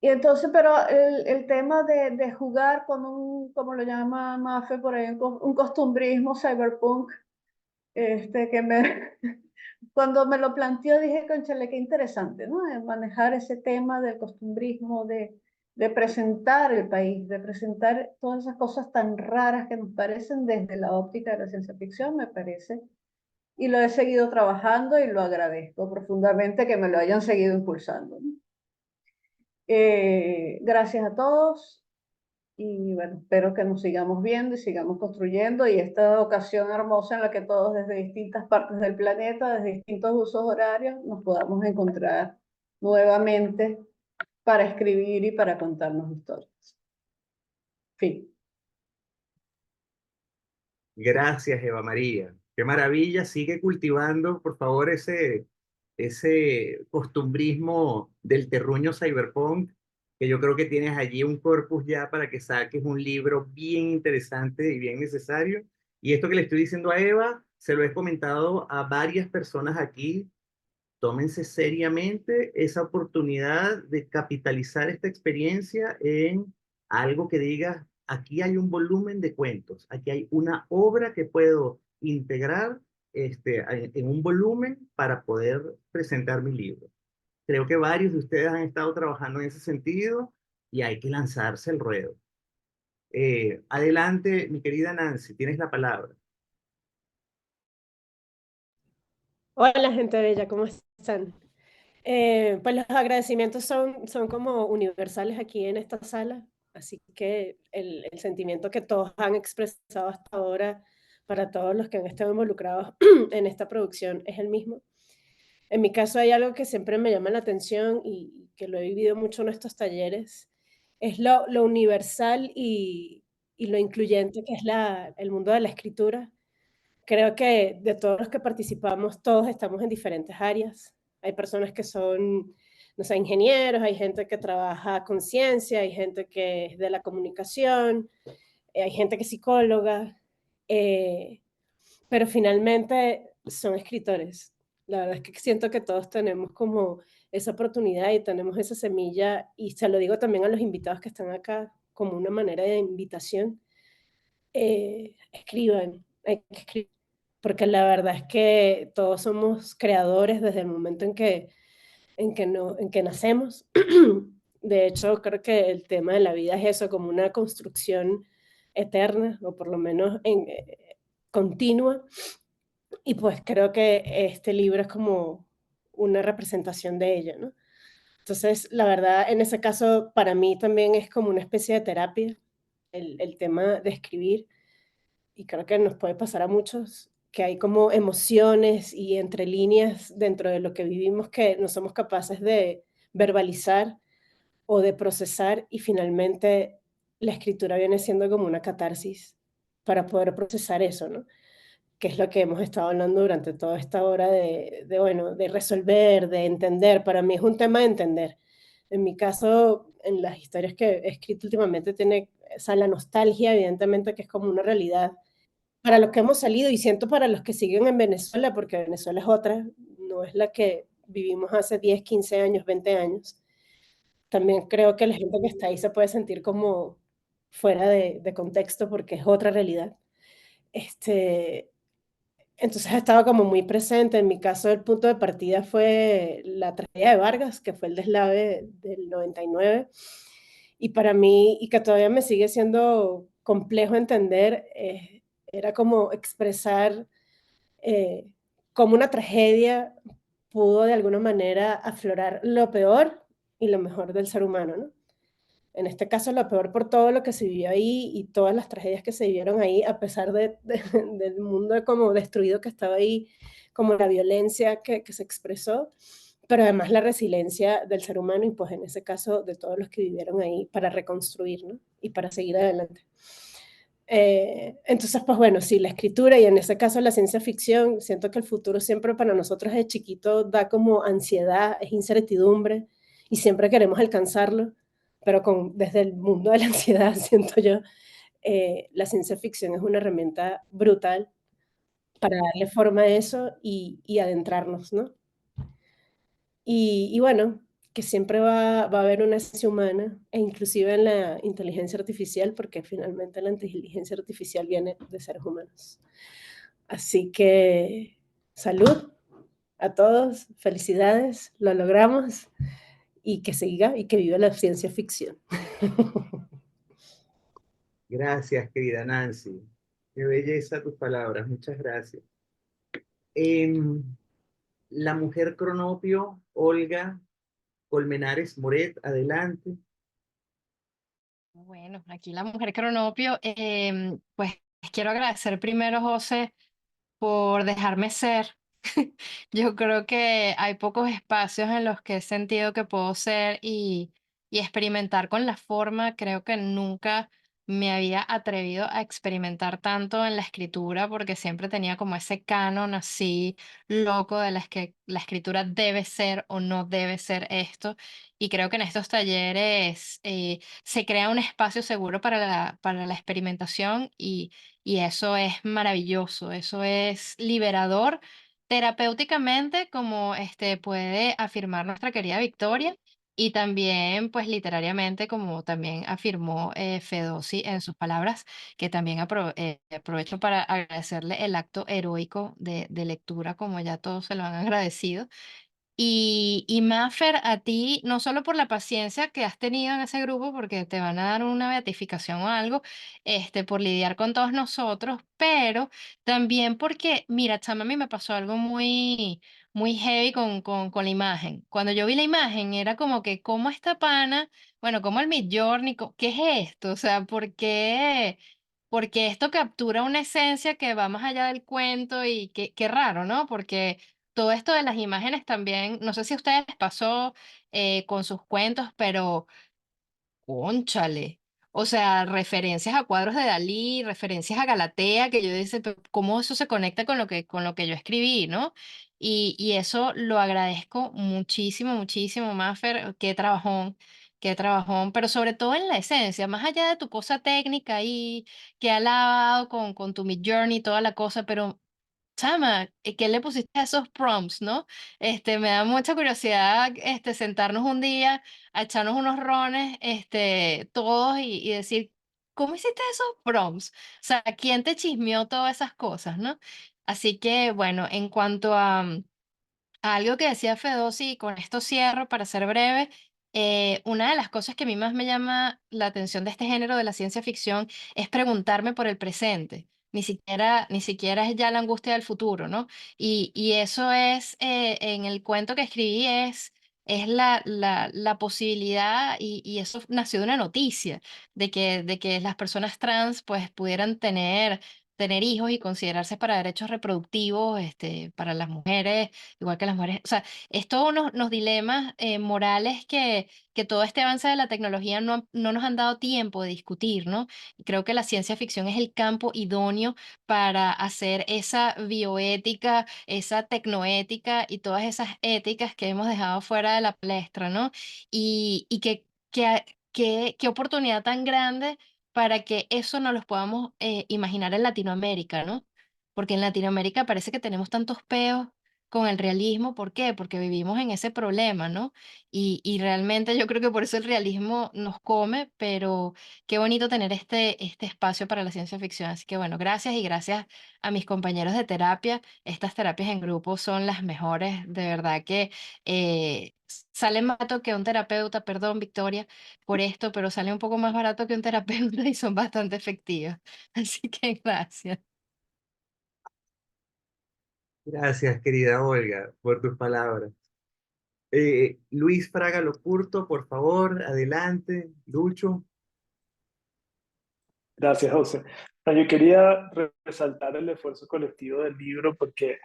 Y entonces, pero el tema de jugar con como lo llama Mafe por ahí, un costumbrismo cyberpunk, cuando me lo planteó dije, conchale, qué interesante, ¿no? Manejar ese tema del costumbrismo, de presentar el país, de presentar todas esas cosas tan raras que nos parecen desde la óptica de la ciencia ficción, me parece. Y lo he seguido trabajando y lo agradezco profundamente que me lo hayan seguido impulsando, ¿no? Gracias a todos y bueno, espero que nos sigamos viendo y sigamos construyendo y esta ocasión hermosa en la que todos desde distintas partes del planeta, desde distintos usos horarios, nos podamos encontrar nuevamente para escribir y para contarnos historias. Fin. Gracias, Eva María. Qué maravilla. Sigue cultivando, por favor, ese costumbrismo del terruño cyberpunk que yo creo que tienes allí un corpus ya para que saques un libro bien interesante y bien necesario. Y esto que le estoy diciendo a Eva, se lo he comentado a varias personas aquí. Tómense seriamente esa oportunidad de capitalizar esta experiencia en algo que diga, aquí hay un volumen de cuentos, aquí hay una obra que puedo integrar en un volumen para poder presentar mi libro. Creo que varios de ustedes han estado trabajando en ese sentido y hay que lanzarse al ruedo. Adelante, mi querida Nancy, tienes la palabra. Hola, gente bella, ¿cómo están? Pues los agradecimientos son como universales aquí en esta sala, así que el sentimiento que todos han expresado hasta ahora para todos los que han estado involucrados en esta producción es el mismo. En mi caso hay algo que siempre me llama la atención y que lo he vivido mucho en estos talleres, es lo universal y lo incluyente que es el mundo de la escritura. Creo que de todos los que participamos, todos estamos en diferentes áreas. Hay personas que son, no sé, ingenieros, hay gente que trabaja con ciencia, hay gente que es de la comunicación, hay gente que es psicóloga, eh, pero finalmente son escritores. La verdad es que siento que todos tenemos como esa oportunidad y tenemos esa semilla, y se lo digo también a los invitados que están acá como una manera de invitación. Escriban, hay que escribir, porque la verdad es que todos somos creadores desde el momento en que nacemos. De hecho, creo que el tema de la vida es eso, como una construcción eterna, o por lo menos continua, y pues creo que este libro es como una representación de ello, ¿no? Entonces, la verdad, en ese caso, para mí también es como una especie de terapia, el tema de escribir, y creo que nos puede pasar a muchos, que hay como emociones y entre líneas dentro de lo que vivimos que no somos capaces de verbalizar o de procesar, y finalmente la escritura viene siendo como una catarsis para poder procesar eso, ¿no? Que es lo que hemos estado hablando durante toda esta hora bueno, de resolver, de entender. Para mí es un tema de entender. En mi caso, en las historias que he escrito últimamente, tiene, o sea, la nostalgia, evidentemente, que es como una realidad para los que hemos salido, y siento para los que siguen en Venezuela, porque Venezuela es otra, no es la que vivimos hace 10, 15 años, 20 años. También creo que la gente que está ahí se puede sentir como fuera de contexto porque es otra realidad. Entonces ha estado como muy presente. En mi caso, el punto de partida fue la tragedia de Vargas, que fue el deslave del 99. Y para mí, y que todavía me sigue siendo complejo entender, era como expresar cómo una tragedia pudo de alguna manera aflorar lo peor y lo mejor del ser humano, ¿no? En este caso, lo peor por todo lo que se vivió ahí y todas las tragedias que se vivieron ahí, a pesar del mundo como destruido que estaba ahí, como la violencia que se expresó, pero además la resiliencia del ser humano y pues en ese caso de todos los que vivieron ahí para reconstruir, ¿no? Y para seguir adelante. Entonces, pues bueno, sí, la escritura y en ese caso la ciencia ficción, siento que el futuro siempre para nosotros de chiquito da como ansiedad, es incertidumbre y siempre queremos alcanzarlo, pero desde el mundo de la ansiedad, siento yo, la ciencia ficción es una herramienta brutal para darle forma a eso y adentrarnos, ¿no? Y bueno, que siempre va a haber una esencia humana, e inclusive en la inteligencia artificial, porque finalmente la inteligencia artificial viene de seres humanos. Así que salud a todos, felicidades, lo logramos, y que siga y que viva la ciencia ficción. Gracias, querida Nancy. Qué belleza tus palabras, muchas gracias. La mujer cronopio, Olga Colmenares Moret, adelante. Bueno, aquí la mujer cronopio, pues quiero agradecer primero, José, por dejarme ser. Yo creo que hay pocos espacios en los que he sentido que puedo ser y experimentar con la forma. Creo que nunca me había atrevido a experimentar tanto en la escritura porque siempre tenía como ese canon así loco de las que la escritura debe ser o no debe ser esto. Y creo que en estos talleres se crea un espacio seguro para la experimentación y eso es maravilloso, eso es liberador terapéuticamente, como puede afirmar nuestra querida Victoria. Y también, pues literariamente, como también afirmó Fedossi en sus palabras, que también aprovecho para agradecerle el acto heroico de lectura, como ya todos se lo han agradecido. Y Mafer, a ti, no solo por la paciencia que has tenido en ese grupo, porque te van a dar una beatificación o algo, por lidiar con todos nosotros, pero también porque, mira, chama, a mí me pasó algo muy, muy heavy con la imagen. Cuando yo vi la imagen, era como que, ¿cómo esta pana? Bueno, como el Midjourney, ¿qué es esto? O sea, ¿por qué? Porque esto captura una esencia que va más allá del cuento y qué raro, ¿no? Porque todo esto de las imágenes también, no sé si a ustedes les pasó con sus cuentos, pero cónchale. O sea, referencias a cuadros de Dalí, referencias a Galatea, que yo dice, "Pero ¿cómo eso se conecta con lo que yo escribí, ¿no? Y eso lo agradezco muchísimo, muchísimo, Mafer, qué trabajón, pero sobre todo en la esencia, más allá de tu cosa técnica y que ha alabado con tu Midjourney y toda la cosa, pero chama, ¿qué le pusiste a esos prompts, no? Me da mucha curiosidad, sentarnos un día a echarnos unos rones, todos y decir, ¿cómo hiciste esos prompts? O sea, ¿quién te chismeó todas esas cosas, no? Así que, bueno, en cuanto a algo que decía Fedossi, y con esto cierro para ser breve, una de las cosas que a mí más me llama la atención de este género de la ciencia ficción es preguntarme por el presente. Ni siquiera es ya la angustia del futuro, ¿no? Y eso es, en el cuento que escribí, es la posibilidad, y eso nació de una noticia, de que las personas trans pues pudieran tener hijos y considerarse para derechos reproductivos, para las mujeres igual que las mujeres. O sea, es todos unos dilemas morales que todo este avance de la tecnología no nos han dado tiempo de discutir, ¿no? Y creo que la ciencia ficción es el campo idóneo para hacer esa bioética, esa tecnoética y todas esas éticas que hemos dejado fuera de la palestra, ¿no? Y qué oportunidad tan grande para que eso no los podamos imaginar en Latinoamérica, ¿no? Porque en Latinoamérica parece que tenemos tantos peos con el realismo. ¿Por qué? Porque vivimos en ese problema, ¿no? Y realmente yo creo que por eso el realismo nos come, pero qué bonito tener este espacio para la ciencia ficción. Así que bueno, gracias y gracias a mis compañeros de terapia. Estas terapias en grupo son las mejores, de verdad que sale más barato que un terapeuta, perdón, Victoria, por esto, pero sale un poco más barato que un terapeuta y son bastante efectivas. Así que gracias. Gracias, querida Olga, por tus palabras. Luis Fraga Locurto, por favor, adelante. Lucho. Gracias, José. Yo quería resaltar el esfuerzo colectivo del libro porque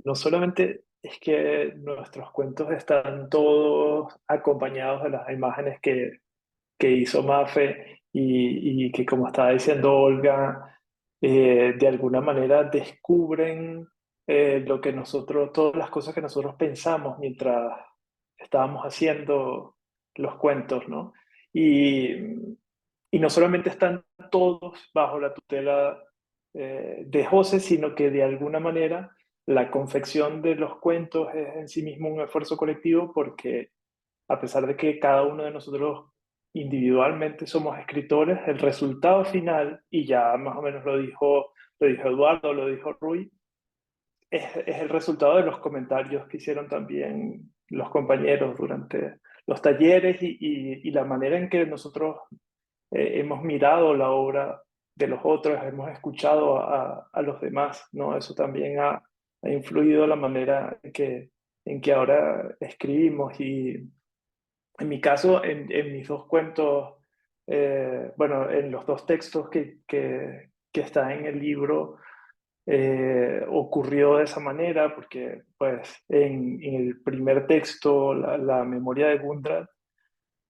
no solamente es que nuestros cuentos están todos acompañados de las imágenes que hizo Mafe y que, como estaba diciendo Olga, de alguna manera descubren lo que nosotros, todas las cosas que nosotros pensamos mientras estábamos haciendo los cuentos, ¿no? Y no solamente están todos bajo la tutela de José, sino que de alguna manera la confección de los cuentos es en sí mismo un esfuerzo colectivo porque a pesar de que cada uno de nosotros individualmente somos escritores, el resultado final, y ya más o menos lo dijo Eduardo, lo dijo Rui, es el resultado de los comentarios que hicieron también los compañeros durante los talleres y la manera en que nosotros hemos mirado la obra de los otros, hemos escuchado a los demás, ¿no? Eso también ha influido la manera en que ahora escribimos y en mi caso, en mis dos cuentos, bueno, en los dos textos que están en el libro, ocurrió de esa manera, porque pues en el primer texto, la memoria de Gundrat,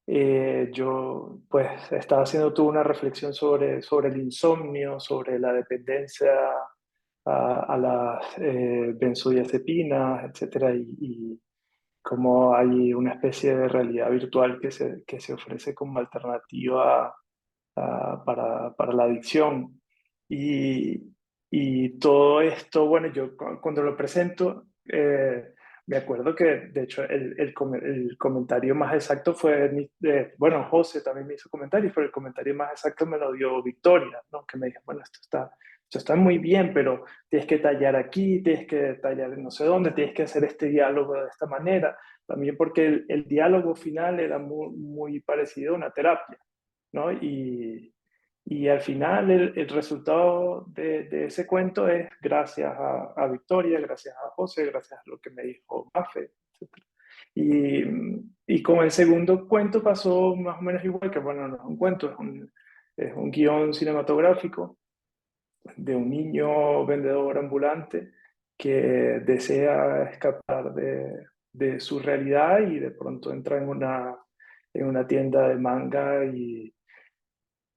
yo pues estaba haciendo toda una reflexión sobre el insomnio, sobre la dependencia a las benzodiazepinas, etcétera, y cómo hay una especie de realidad virtual que se ofrece como alternativa para la adicción. Y, y todo esto, bueno, yo cuando lo presento, me acuerdo que de hecho el comentario más exacto fue, bueno, José también me hizo comentarios, pero el comentario más exacto me lo dio Victoria, ¿no? Que me dijo, bueno, esto está muy bien, pero tienes que tallar aquí, tienes que tallar en no sé dónde, tienes que hacer este diálogo de esta manera. También porque el diálogo final era muy parecido a una terapia, ¿no? Y al final el resultado de ese cuento es gracias a Victoria, gracias a José, gracias a lo que me dijo Mafe, etc. Y, y con el segundo cuento pasó más o menos igual, que bueno, no es un cuento, es un guión cinematográfico de un niño vendedor ambulante que desea escapar de su realidad y de pronto entra en una tienda de manga y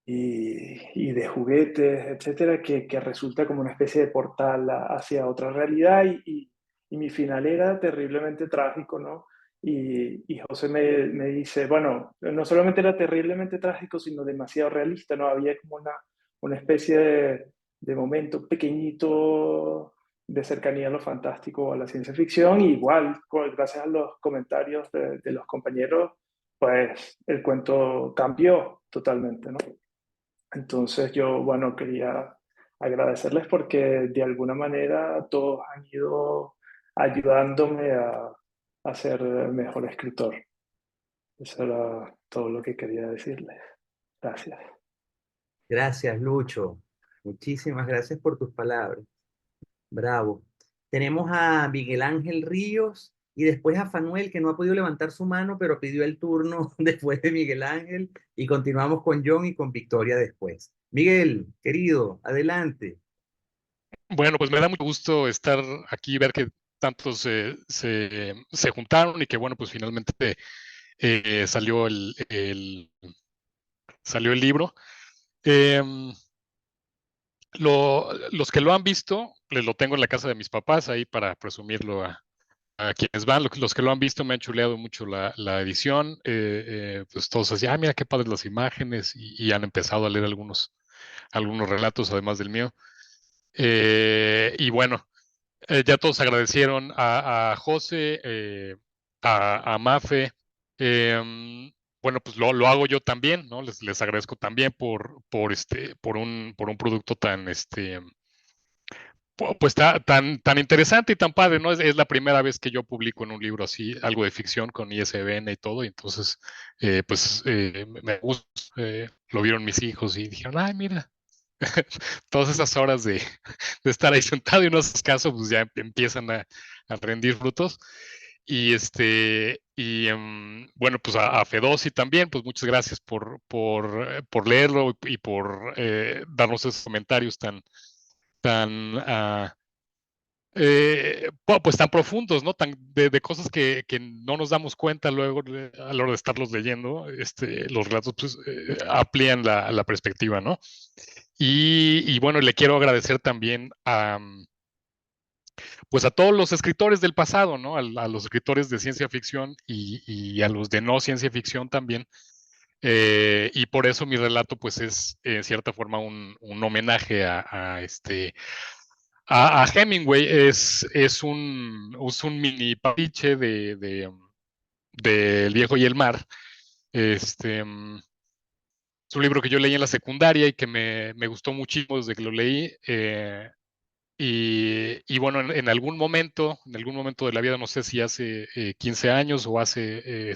de juguetes, etcétera, que resulta como una especie de portal hacia otra realidad y mi final era terriblemente trágico, ¿no? Y José me dice, bueno, no solamente era terriblemente trágico, sino demasiado realista, ¿no? Había como una especie de momento pequeñito de cercanía a lo fantástico, a la ciencia ficción, y igual, gracias a los comentarios de los compañeros, pues el cuento cambió totalmente, ¿no? Entonces yo, bueno, quería agradecerles porque de alguna manera todos han ido ayudándome a ser mejor escritor. Eso era todo lo que quería decirles. Gracias. Gracias, Lucho. Muchísimas gracias por tus palabras. Bravo. Tenemos a Miguel Ángel Ríos y después a Fanuel, que no ha podido levantar su mano, pero pidió el turno después de Miguel Ángel. Y continuamos con John y con Victoria después. Miguel, querido, adelante. Bueno, pues me da mucho gusto estar aquí, ver que tantos se juntaron y que, bueno, pues finalmente salió salió el libro. Los que lo han visto, les lo tengo en la casa de mis papás ahí para presumirlo a quienes van. Los que lo han visto me han chuleado mucho la edición. Pues todos así, mira qué padres las imágenes y han empezado a leer algunos relatos además del mío. Y bueno, ya todos agradecieron a José, a Mafe. Bueno, pues lo hago yo también, ¿no? Les agradezco también por un producto tan, pues tan interesante y tan padre, ¿no? Es la primera vez que yo publico en un libro así, algo de ficción con ISBN y todo, y entonces, pues me gusta, lo vieron mis hijos y dijeron, ay, mira, todas esas horas de estar ahí sentado y no haces caso, pues ya empiezan a rendir frutos. Bueno, pues a Fedosi también, pues muchas gracias por leerlo y por darnos esos comentarios tan pues tan profundos, ¿no? De cosas que no nos damos cuenta luego a la hora de estarlos leyendo. Los relatos pues, amplían la perspectiva, ¿no? Y bueno, le quiero agradecer también pues a todos los escritores del pasado, ¿no? A los escritores de ciencia ficción y a los de no ciencia ficción también. Y por eso mi relato, pues, es en cierta forma un homenaje a Hemingway. Es un mini papiche de El viejo y el mar. Es un libro que yo leí en la secundaria y que me gustó muchísimo desde que lo leí. Y bueno, en algún momento de la vida, no sé si hace 15 años o hace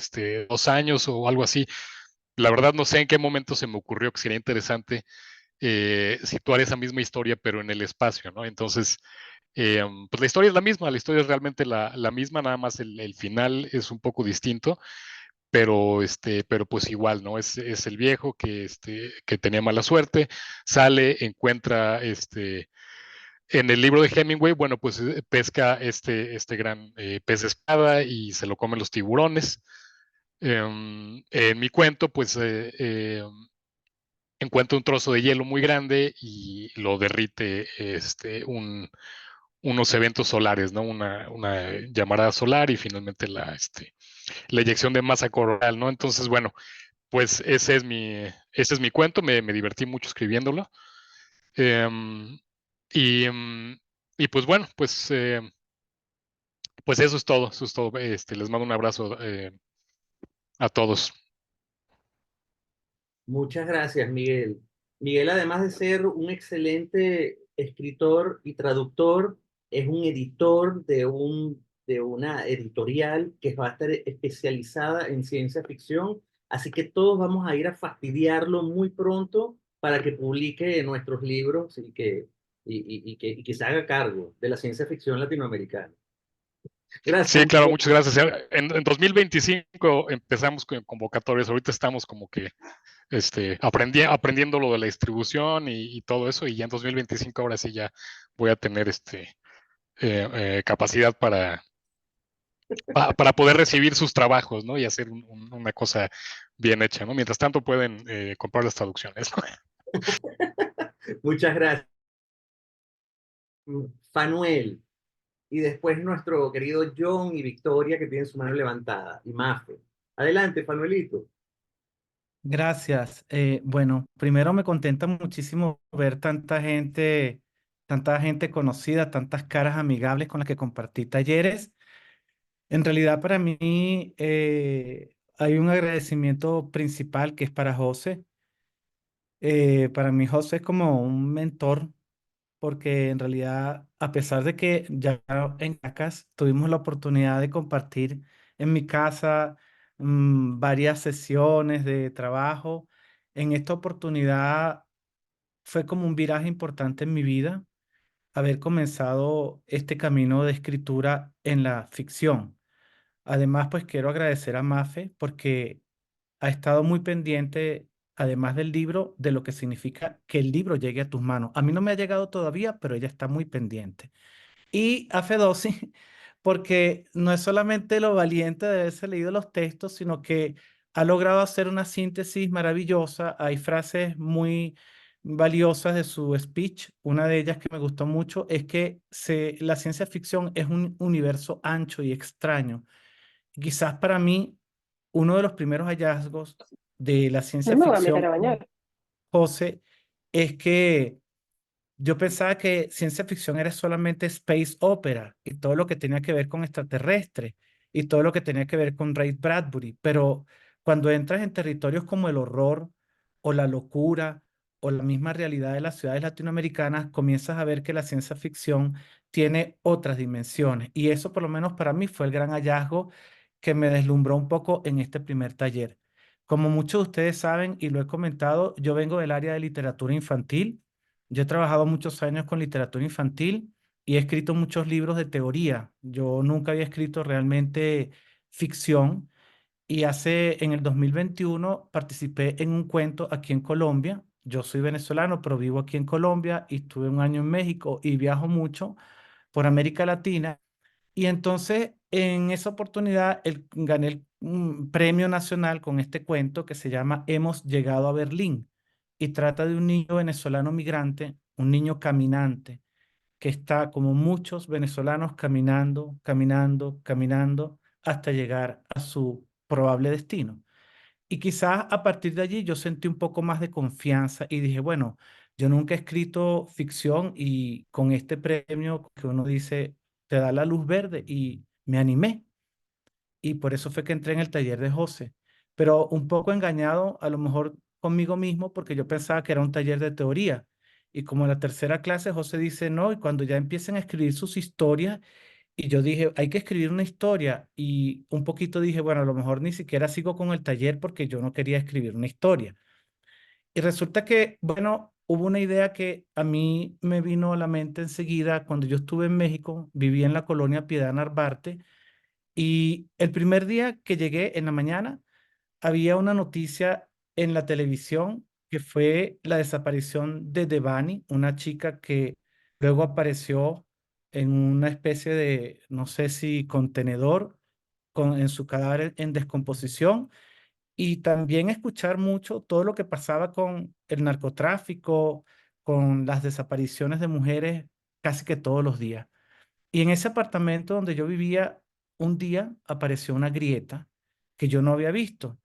2 años o algo así, la verdad no sé en qué momento se me ocurrió que sería interesante situar esa misma historia, pero en el espacio, ¿no? Entonces, pues la historia es la misma, la historia es realmente la misma, nada más el final es un poco distinto, pero pues igual, ¿no? Es el viejo que tenía mala suerte, sale, encuentra en el libro de Hemingway, bueno, pues pesca este gran pez de espada y se lo comen los tiburones. En mi cuento, pues encuentra un trozo de hielo muy grande y lo derrite unos eventos solares, ¿no? Una llamarada solar y finalmente la eyección de masa coronal, ¿no? Entonces, bueno, pues ese es mi cuento, me divertí mucho escribiéndolo. Em, y, y pues bueno, pues eso es todo, eso es todo. Les mando un abrazo a todos. Muchas gracias, Miguel. Miguel, además de ser un excelente escritor y traductor, es un editor de una editorial que va a estar especializada en ciencia ficción, así que todos vamos a ir a fastidiarlo muy pronto para que publique nuestros libros y que se haga cargo de la ciencia ficción latinoamericana. Sí, Gracias, claro, Miguel. muchas gracias. En 2025 empezamos con convocatorias, ahorita estamos como que aprendiendo lo de la distribución y todo eso, y ya en 2025 ahora sí ya voy a tener capacidad para poder recibir sus trabajos, ¿no? Y hacer una cosa bien hecha, ¿no? Mientras tanto pueden comprar las traducciones, ¿no? Muchas gracias. Fanuel. Y después nuestro querido John y Victoria que tienen su mano levantada. Y Mafe. Adelante, Fanuelito. Gracias. Bueno, primero me contenta muchísimo ver tanta gente conocida, tantas caras amigables con las que compartí talleres. En realidad, para mí hay un agradecimiento principal que es para José. Para mí, José es como un mentor, porque en realidad, a pesar de que ya en Caracas tuvimos la oportunidad de compartir en mi casa varias sesiones de trabajo, en esta oportunidad fue como un viraje importante en mi vida haber comenzado este camino de escritura en la ficción. Además, pues quiero agradecer a Mafe porque ha estado muy pendiente, además del libro, de lo que significa que el libro llegue a tus manos. A mí no me ha llegado todavía, pero ella está muy pendiente. Y a Fedosi, porque no es solamente lo valiente de haberse leído los textos, sino que ha logrado hacer una síntesis maravillosa. Hay frases muy valiosas de su speech. Una de ellas que me gustó mucho es que la ciencia ficción es un universo ancho y extraño. Quizás para mí, uno de los primeros hallazgos de la Yo ciencia me voy a meter ficción, a bañar. José, es que yo pensaba que ciencia ficción era solamente space opera y todo lo que tenía que ver con extraterrestres y todo lo que tenía que ver con Ray Bradbury, pero cuando entras en territorios como el horror o la locura o la misma realidad de las ciudades latinoamericanas, comienzas a ver que la ciencia ficción tiene otras dimensiones y eso por lo menos para mí fue el gran hallazgo que me deslumbró un poco en este primer taller. Como muchos de ustedes saben y lo he comentado, yo vengo del área de literatura infantil. Yo he trabajado muchos años con literatura infantil y he escrito muchos libros de teoría. Yo nunca había escrito realmente ficción y en el 2021 participé en un cuento aquí en Colombia. Yo soy venezolano, pero vivo aquí en Colombia y estuve un año en México y viajo mucho por América Latina. Y entonces en esa oportunidad gané un premio nacional con este cuento que se llama Hemos llegado a Berlín y trata de un niño venezolano migrante, un niño caminante, que está como muchos venezolanos caminando, caminando, caminando hasta llegar a su probable destino. Y quizás a partir de allí yo sentí un poco más de confianza y dije, bueno, yo nunca he escrito ficción y con este premio que uno dice, te da la luz verde y me animé. Y por eso fue que entré en el taller de José, pero un poco engañado a lo mejor conmigo mismo porque yo pensaba que era un taller de teoría. Y como en la tercera clase José dice, no, y cuando ya empiecen a escribir sus historias, y yo dije, hay que escribir una historia. Y un poquito dije, bueno, a lo mejor ni siquiera sigo con el taller porque yo no quería escribir una historia. Y resulta que, bueno, hubo una idea que a mí me vino a la mente enseguida cuando yo estuve en México, viví en la colonia Piedad Narvarte, y el primer día que llegué en la mañana, había una noticia en la televisión que fue la desaparición de Devani, una chica que luego apareció en una especie de, no sé si contenedor en su cadáver en descomposición, y también escuchar mucho todo lo que pasaba con el narcotráfico, con las desapariciones de mujeres casi que todos los días. Y en ese apartamento donde yo vivía, un día apareció una grieta que yo no había visto.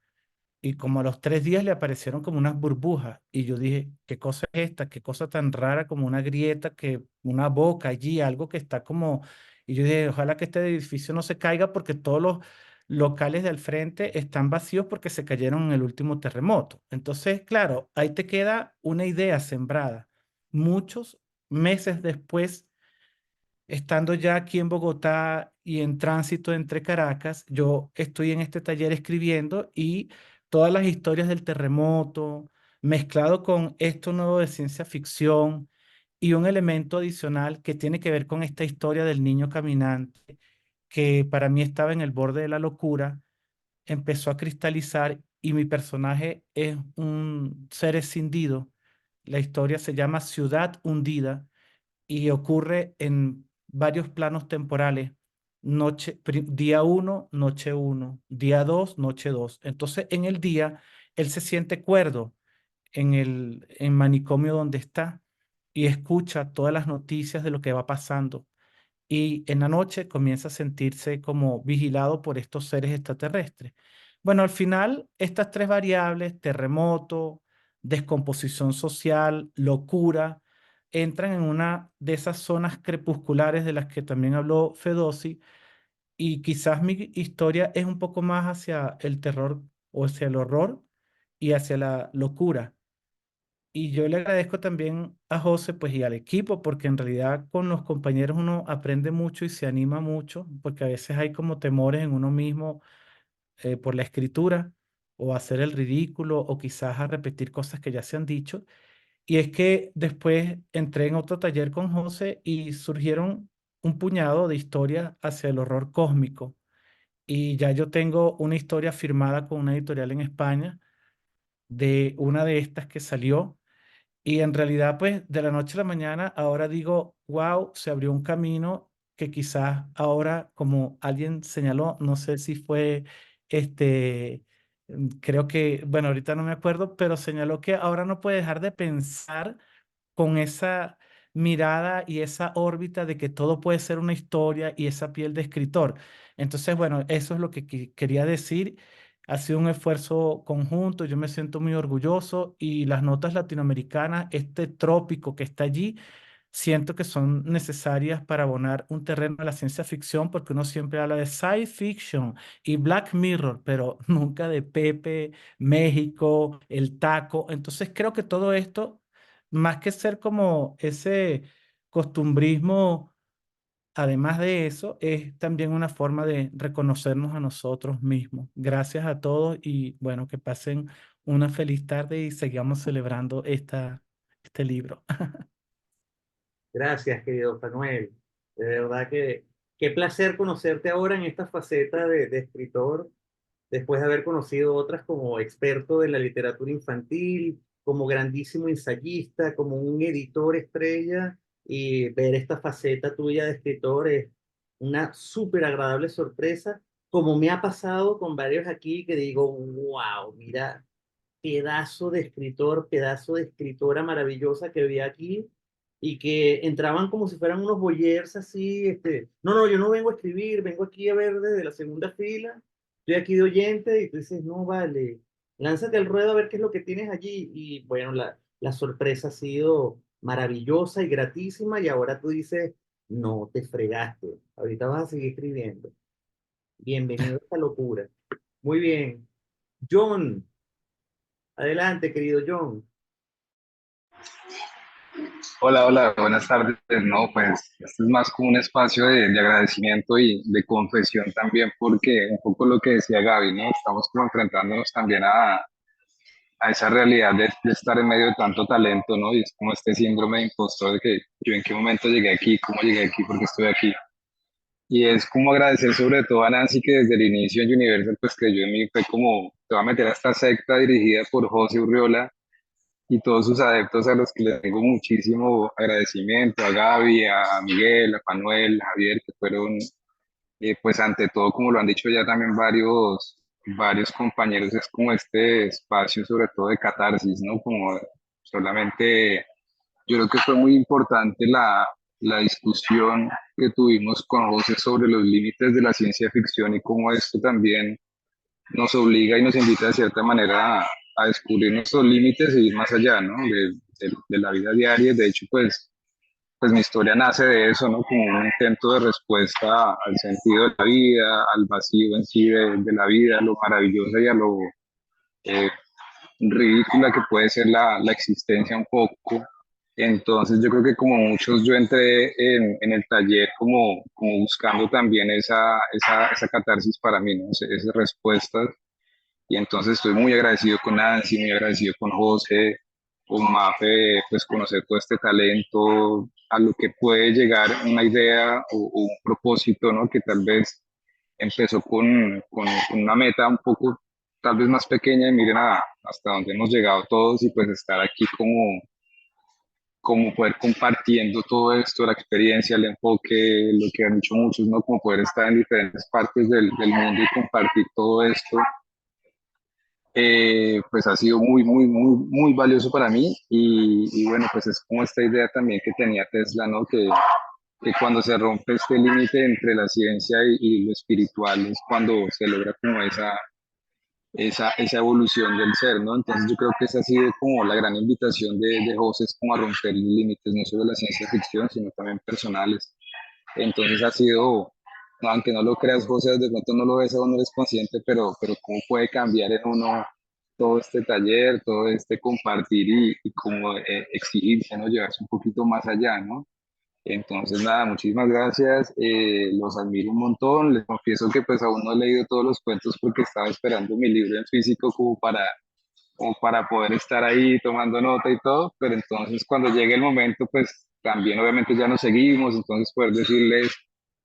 Y como a los 3 días le aparecieron como unas burbujas. Y yo dije, ¿qué cosa es esta? ¿Qué cosa tan rara como una grieta, que una boca allí, algo que está como... Y yo dije, ojalá que este edificio no se caiga porque todos los locales del frente están vacíos porque se cayeron en el último terremoto. Entonces, claro, ahí te queda una idea sembrada. Muchos meses después, estando ya aquí en Bogotá y en tránsito entre Caracas, yo estoy en este taller escribiendo, y todas las historias del terremoto, mezclado con esto nuevo de ciencia ficción y un elemento adicional que tiene que ver con esta historia del niño caminante, que para mí estaba en el borde de la locura, empezó a cristalizar, y mi personaje es un ser escindido. La historia se llama Ciudad Hundida y ocurre en varios planos temporales. Día 1, noche 1, día 2, noche 2. Entonces, en el día, él se siente cuerdo en manicomio donde está, y escucha todas las noticias de lo que va pasando. Y en la noche comienza a sentirse como vigilado por estos seres extraterrestres. Bueno, al final, estas tres variables, terremoto, descomposición social, locura, entran en una de esas zonas crepusculares de las que también habló Fedossi, y quizás mi historia es un poco más hacia el terror o hacia el horror y hacia la locura. Y yo le agradezco también a José, pues, y al equipo, porque en realidad con los compañeros uno aprende mucho y se anima mucho, porque a veces hay como temores en uno mismo, por la escritura, o hacer el ridículo, o quizás a repetir cosas que ya se han dicho. Y es que después entré en otro taller con José y surgieron un puñado de historias hacia el horror cósmico. Y ya yo tengo una historia firmada con una editorial en España de una de estas que salió. Y en realidad, pues, de la noche a la mañana, ahora digo, wow, se abrió un camino que quizás ahora, como alguien señaló, no sé si fue, creo que, bueno, ahorita no me acuerdo, pero señaló que ahora no puede dejar de pensar con esa mirada y esa órbita de que todo puede ser una historia, y esa piel de escritor. Entonces, bueno, eso es lo que quería decir. Ha sido un esfuerzo conjunto, yo me siento muy orgulloso, y las notas latinoamericanas, este trópico que está allí, siento que son necesarias para abonar un terreno a la ciencia ficción, porque uno siempre habla de science fiction y Black Mirror, pero nunca de Pepe, México, el taco. Entonces creo que todo esto, más que ser como ese costumbrismo, además de eso, es también una forma de reconocernos a nosotros mismos. Gracias a todos, y bueno, que pasen una feliz tarde y sigamos celebrando este libro. Gracias, querido Manuel. De verdad que qué placer conocerte ahora en esta faceta de escritor, después de haber conocido otras como experto de la literatura infantil, como grandísimo ensayista, como un editor estrella, y ver esta faceta tuya de escritor es una súper agradable sorpresa, como me ha pasado con varios aquí que digo, wow, mira, pedazo de escritora maravillosa que vi aquí, y que entraban como si fueran unos boyers así, no, no, yo no vengo a escribir, vengo aquí a ver desde la segunda fila, estoy aquí de oyente, y tú dices, no, vale, lánzate al ruedo a ver qué es lo que tienes allí, y bueno, la sorpresa ha sido maravillosa y gratísima, y ahora tú dices, no, te fregaste, ahorita vas a seguir escribiendo. Bienvenido a esta locura. Muy bien. John, adelante, querido John. Hola, hola, buenas tardes. No, pues este es más como un espacio de agradecimiento y de confesión también, porque un poco lo que decía Gaby, ¿no? Estamos como enfrentándonos también a esa realidad de estar en medio de tanto talento, ¿no? Y es como este síndrome de impostor de que yo en qué momento llegué aquí, cómo llegué aquí, por qué estoy aquí. Y es como agradecer sobre todo a Nancy, que desde el inicio en Universal pues creyó en mí, fue como, te va a meter a esta secta dirigida por José Urriola y todos sus adeptos, a los que les tengo muchísimo agradecimiento, a Gaby, a Miguel, a Manuel, a Javier, que fueron pues ante todo, como lo han dicho ya también varios compañeros, es como este espacio sobre todo de catarsis, ¿no? Como solamente, yo creo que fue muy importante la discusión que tuvimos con José sobre los límites de la ciencia ficción y cómo esto también nos obliga y nos invita de cierta manera a descubrir nuestros límites y ir más allá, ¿no? De la vida diaria. De hecho, pues mi historia nace de eso, ¿no? Como un intento de respuesta al sentido de la vida, al vacío en sí de la vida, a lo maravillosa y a lo eh, ridícula que puede ser la existencia un poco. Entonces yo creo que como muchos yo entré en el taller como buscando también esa catarsis para mí, ¿no? Esas respuestas. Y entonces estoy muy agradecido con Nancy, muy agradecido con José, con Mafe, pues conocer todo este talento, a lo que puede llegar una idea o un propósito, ¿no? Que tal vez empezó con una meta un poco tal vez más pequeña y miren hasta dónde hemos llegado todos y pues estar aquí como poder compartiendo todo esto, la experiencia, el enfoque, lo que han dicho muchos, ¿no? Como poder estar en diferentes partes del mundo y compartir todo esto pues ha sido muy valioso para mí y bueno, pues es como esta idea también que tenía Tesla, ¿no? Que cuando se rompe este límite entre la ciencia y lo espiritual es cuando se logra como esa evolución del ser, ¿no? Entonces yo creo que esa ha sido como la gran invitación de José, es como a romper los límites, no solo de la ciencia ficción, sino también personales. Entonces ha sido, no, aunque no lo creas, José, de pronto no lo ves o no eres consciente, pero cómo puede cambiar en uno todo este taller, todo este compartir y cómo exigirse, ¿no? Llevarse un poquito más allá, ¿no? Entonces, nada, muchísimas gracias, los admiro un montón, les confieso que pues aún no he leído todos los cuentos porque estaba esperando mi libro en físico como para poder estar ahí tomando nota y todo, pero entonces cuando llegue el momento, pues también obviamente ya nos seguimos, entonces poder decirles,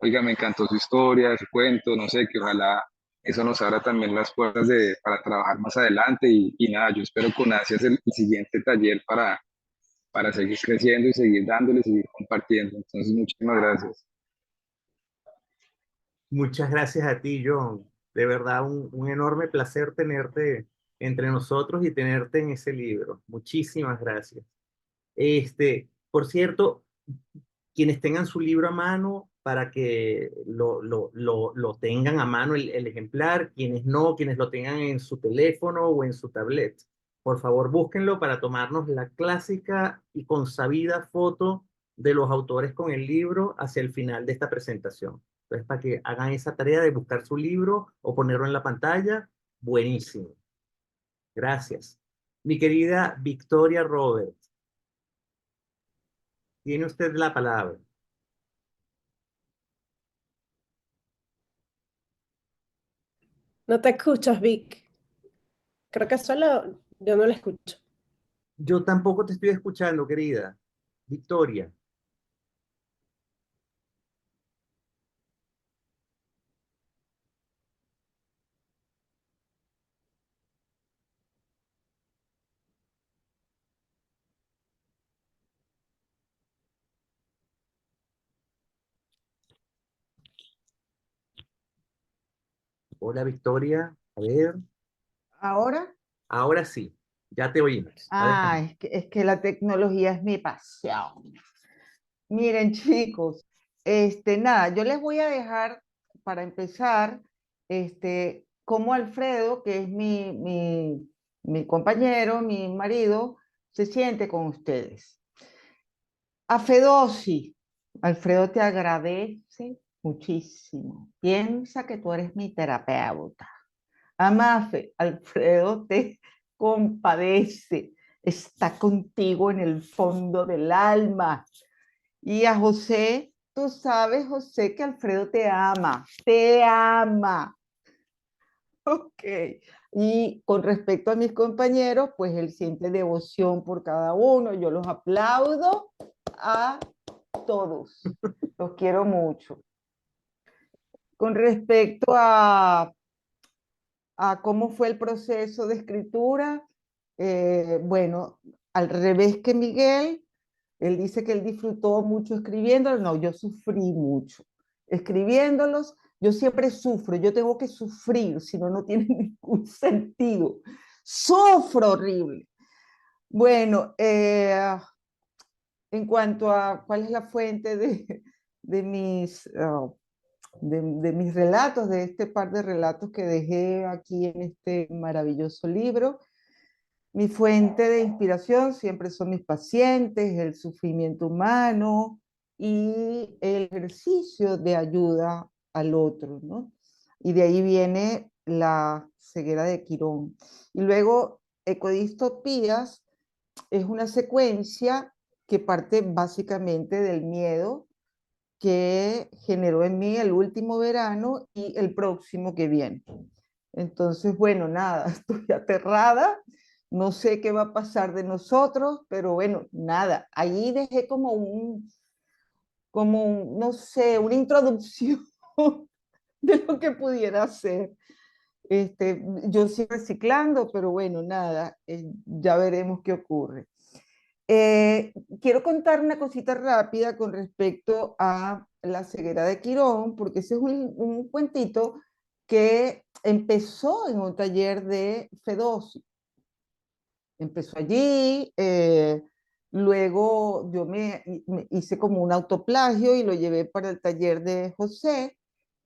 oiga, me encantó su historia, su cuento, no sé, que ojalá eso nos abra también las puertas para trabajar más adelante y nada, yo espero con ansias el siguiente taller para seguir creciendo y seguir dándole, seguir compartiendo. Entonces, muchísimas gracias. Muchas gracias a ti, John. De verdad, un enorme placer tenerte entre nosotros y tenerte en ese libro. Muchísimas gracias. Por cierto, quienes tengan su libro a mano, para que lo tengan a mano el ejemplar, quienes no, quienes lo tengan en su teléfono o en su tablet, por favor búsquenlo para tomarnos la clásica y consabida foto de los autores con el libro hacia el final de esta presentación. Entonces, para que hagan esa tarea de buscar su libro o ponerlo en la pantalla, buenísimo. Gracias. Mi querida Victoria Roberts, tiene usted la palabra. No te escuchas, Vic. Creo que solo yo no la escucho. Yo tampoco te estoy escuchando, querida. Victoria. Hola, Victoria. A ver. ¿Ahora? Ahora sí, ya te oímos. Adelante. Es que la tecnología es mi pasión. Miren, chicos, nada, yo les voy a dejar para empezar, cómo Alfredo, que es mi compañero, mi marido, se siente con ustedes. A Fedosi, Alfredo te agradece muchísimo. Piensa que tú eres mi terapeuta. A Mafe, Alfredo te compadece, está contigo en el fondo del alma. Y a José, tú sabes, José, que Alfredo te ama, te ama. Ok. Y con respecto a mis compañeros, pues él siente devoción por cada uno. Yo los aplaudo a todos. Los quiero mucho. Con respecto a cómo fue el proceso de escritura, bueno, al revés que Miguel, él dice que él disfrutó mucho escribiéndolos. No, yo sufrí mucho escribiéndolos, Yo siempre sufro, yo tengo que sufrir, si no, no tiene ningún sentido. Sufro horrible. Bueno, en cuanto a cuál es la fuente de mis, de mis relatos, de este par de relatos que dejé aquí en este maravilloso libro, mi fuente de inspiración siempre son mis pacientes, el sufrimiento humano y el ejercicio de ayuda al otro, ¿no? Y de ahí viene la ceguera de Quirón. Y luego, Ecodistopías es una secuencia que parte básicamente del miedo que generó en mí el último verano y el próximo que viene. Entonces, bueno, nada, estoy aterrada, no sé qué va a pasar de nosotros, pero bueno, nada, ahí dejé no sé, una introducción de lo que pudiera hacer. Yo sigo reciclando, pero bueno, nada, ya veremos qué ocurre. Quiero contar una cosita rápida con respecto a la ceguera de Quirón, porque ese es un cuentito que empezó en un taller de Fedossi. Empezó allí, luego yo me hice como un autoplagio y lo llevé para el taller de José,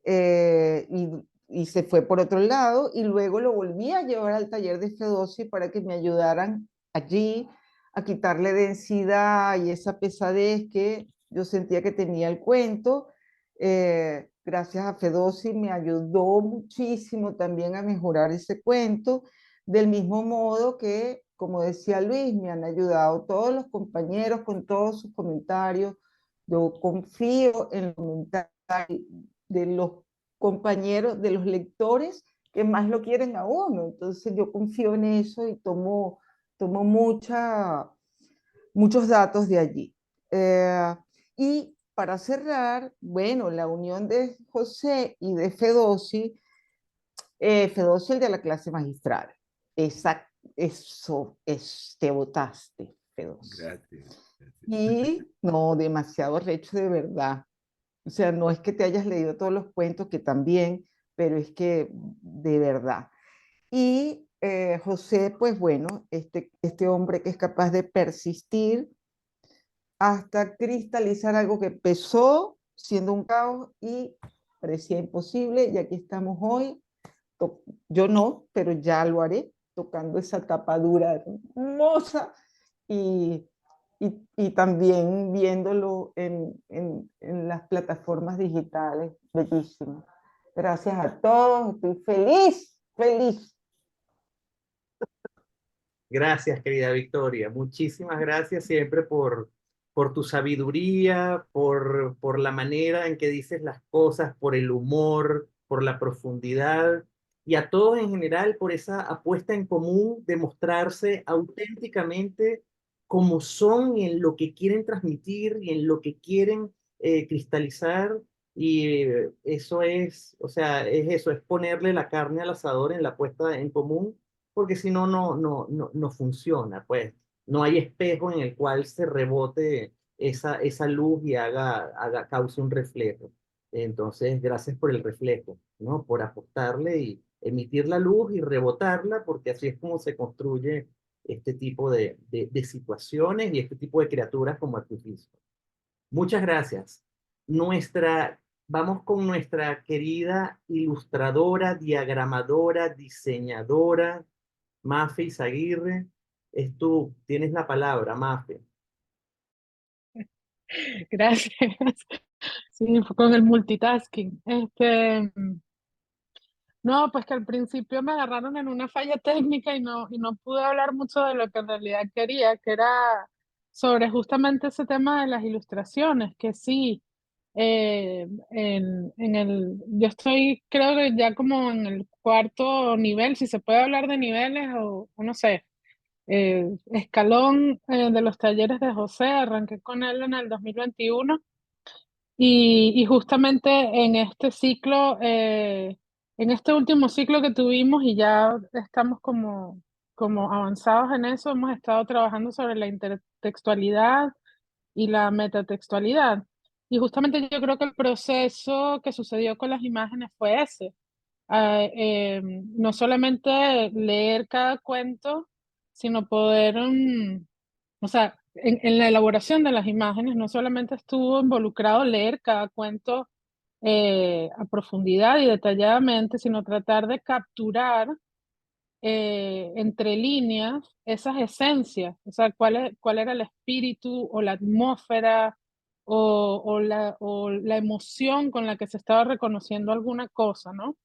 y se fue por otro lado, y luego lo volví a llevar al taller de Fedossi para que me ayudaran allí a quitarle densidad y esa pesadez que yo sentía que tenía el cuento. Gracias a Fedossi me ayudó muchísimo también a mejorar ese cuento, del mismo modo que, como decía Luis, me han ayudado todos los compañeros con todos sus comentarios. Yo confío en los comentarios de los compañeros, de los lectores que más lo quieren a uno. Entonces yo confío en eso y tomo muchos datos de allí. Y para cerrar, bueno, la unión de José y de Fedossi, Fedossi el de la clase magistral. Eso, te botaste, Fedossi. Gracias. Y no, demasiado recho de verdad. O sea, no es que te hayas leído todos los cuentos, que también, pero es que de verdad. Y José, pues bueno, este hombre que es capaz de persistir hasta cristalizar algo que empezó siendo un caos y parecía imposible, y aquí estamos hoy. Yo no, pero ya lo haré, tocando esa tapadura hermosa y, y también viéndolo en las plataformas digitales. Bellísimo. Gracias a todos, estoy feliz, feliz. Gracias, querida Victoria. Muchísimas gracias siempre por tu sabiduría, por la manera en que dices las cosas, por el humor, por la profundidad, y a todos en general por esa apuesta en común de mostrarse auténticamente como son y en lo que quieren transmitir y en lo que quieren cristalizar. Y eso es, o sea, es eso, es ponerle la carne al asador en la apuesta en común, porque si no, no funciona, pues no hay espejo en el cual se rebote esa luz y cause un reflejo. Entonces, gracias por el reflejo, ¿no? Por apostarle y emitir la luz y rebotarla, porque así es como se construye este tipo de situaciones y este tipo de criaturas como artificio. Muchas gracias. Vamos con nuestra querida ilustradora, diagramadora, diseñadora, Mafe Izaguirre. Tienes la palabra, Mafe. Gracias. Sí, fue con el multitasking. No, pues que al principio me agarraron en una falla técnica y no pude hablar mucho de lo que en realidad quería, que era sobre justamente ese tema de las ilustraciones, que sí, yo estoy creo que ya como en el cuarto nivel, si se puede hablar de niveles o no sé, escalón de los talleres de José. Arranqué con él en el 2021 y justamente en este ciclo, en este último ciclo que tuvimos y ya estamos como avanzados en eso, hemos estado trabajando sobre la intertextualidad y la metatextualidad. Y justamente yo creo que el proceso que sucedió con las imágenes fue ese. No solamente leer cada cuento, sino poder, o sea, en la elaboración de las imágenes no solamente estuvo involucrado leer cada cuento a profundidad y detalladamente, sino tratar de capturar entre líneas esas esencias, o sea, cuál era el espíritu o la atmósfera o la emoción con la que se estaba reconociendo alguna cosa, ¿no?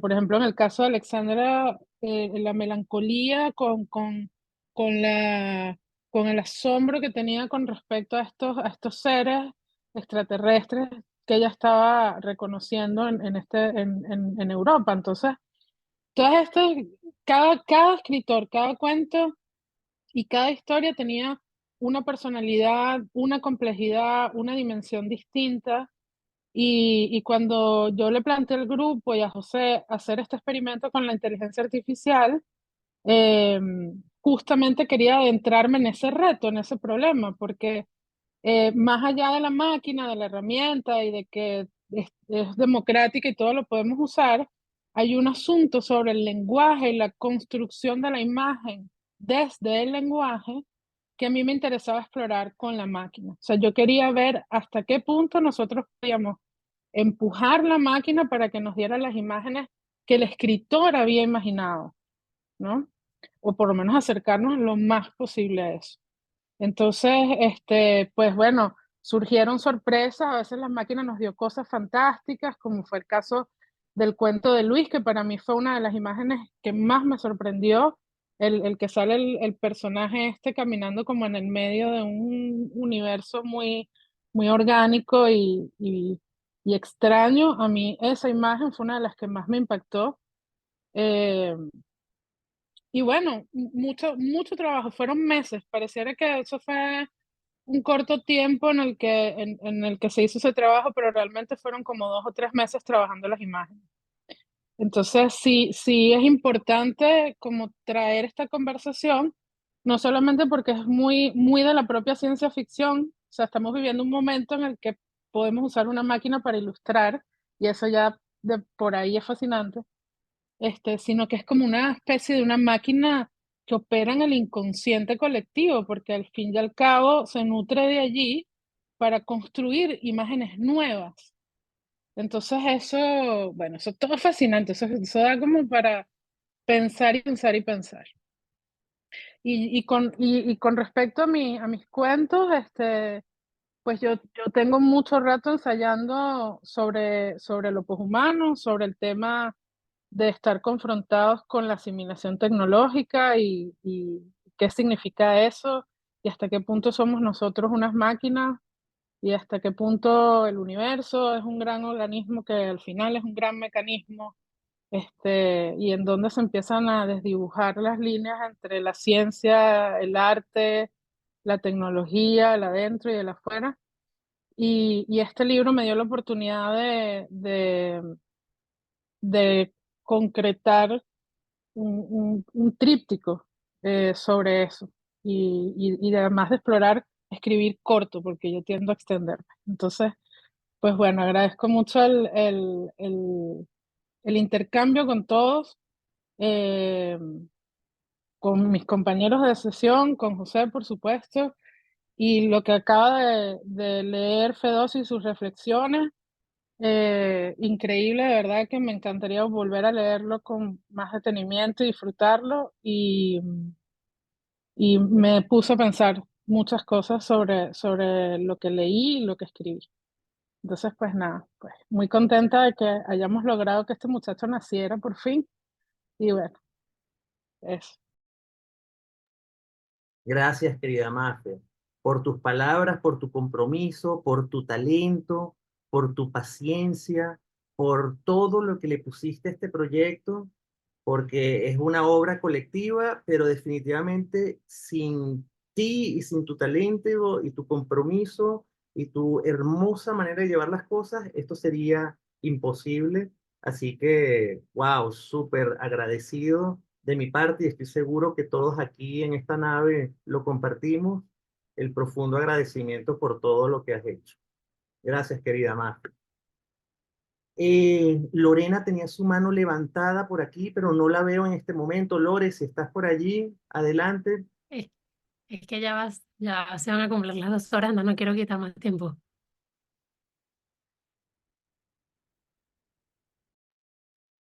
Por ejemplo, en el caso de Alexandra, la melancolía con la, con el asombro que tenía con respecto a estos seres extraterrestres que ella estaba reconociendo en Europa. Entonces, todas estas, cada escritor, cada cuento y cada historia tenía una personalidad, una complejidad, una dimensión distinta. Y cuando yo le planteé al grupo y a José hacer este experimento con la inteligencia artificial, justamente quería adentrarme en ese reto, en ese problema, porque más allá de la máquina, de la herramienta y de que es democrática y todo lo podemos usar, hay un asunto sobre el lenguaje y la construcción de la imagen desde el lenguaje que a mí me interesaba explorar con la máquina. O sea, yo quería ver hasta qué punto nosotros podíamos empujar la máquina para que nos diera las imágenes que el escritor había imaginado, ¿no? O por lo menos acercarnos lo más posible a eso. Entonces, pues bueno, surgieron sorpresas, a veces la máquina nos dio cosas fantásticas, como fue el caso del cuento de Luis, que para mí fue una de las imágenes que más me sorprendió, el que sale el personaje caminando como en el medio de un universo muy orgánico y extraño. A mí esa imagen fue una de las que más me impactó. Eh, y bueno, mucho trabajo, fueron meses, pareciera que eso fue un corto tiempo en el que se hizo ese trabajo, pero realmente fueron como 2 o 3 meses trabajando las imágenes. Entonces, sí es importante como traer esta conversación, no solamente porque es muy de la propia ciencia ficción, o sea, estamos viviendo un momento en el que podemos usar una máquina para ilustrar, y eso ya de por ahí es fascinante, sino que es como una especie de una máquina que opera en el inconsciente colectivo, porque al fin y al cabo se nutre de allí para construir imágenes nuevas. Entonces eso, bueno, eso todo es fascinante, eso da como para pensar y pensar y pensar. Y con respecto a mis cuentos, pues yo tengo mucho rato ensayando sobre lo poshumano, sobre el tema de estar confrontados con la asimilación tecnológica y qué significa eso y hasta qué punto somos nosotros unas máquinas y hasta qué punto el universo es un gran organismo que al final es un gran mecanismo, y en dónde se empiezan a desdibujar las líneas entre la ciencia, el arte, la tecnología, el adentro y el afuera. Y este libro me dio la oportunidad de concretar un tríptico sobre eso y además de explorar, escribir corto, porque yo tiendo a extenderme. Entonces, pues bueno, agradezco mucho el intercambio con todos, eh, con mis compañeros de sesión, con José, por supuesto, y lo que acaba de leer Fedossi y sus reflexiones. Increíble, de verdad que me encantaría volver a leerlo con más detenimiento y disfrutarlo y me puso a pensar muchas cosas sobre lo que leí y lo que escribí. Entonces, pues nada, pues muy contenta de que hayamos logrado que este muchacho naciera por fin y bueno, eso. Gracias, querida Mafe, por tus palabras, por tu compromiso, por tu talento, por tu paciencia, por todo lo que le pusiste a este proyecto, porque es una obra colectiva, pero definitivamente sin ti y sin tu talento y tu compromiso y tu hermosa manera de llevar las cosas, esto sería imposible. Así que, wow, súper agradecido de mi parte y estoy seguro que todos aquí en esta nave lo compartimos, el profundo agradecimiento por todo lo que has hecho. Gracias, querida Mar. Lorena tenía su mano levantada por aquí, pero no la veo en este momento. Lore, si estás por allí, adelante. Es que ya se van a cumplir las 2 horas, no quiero quitar más tiempo.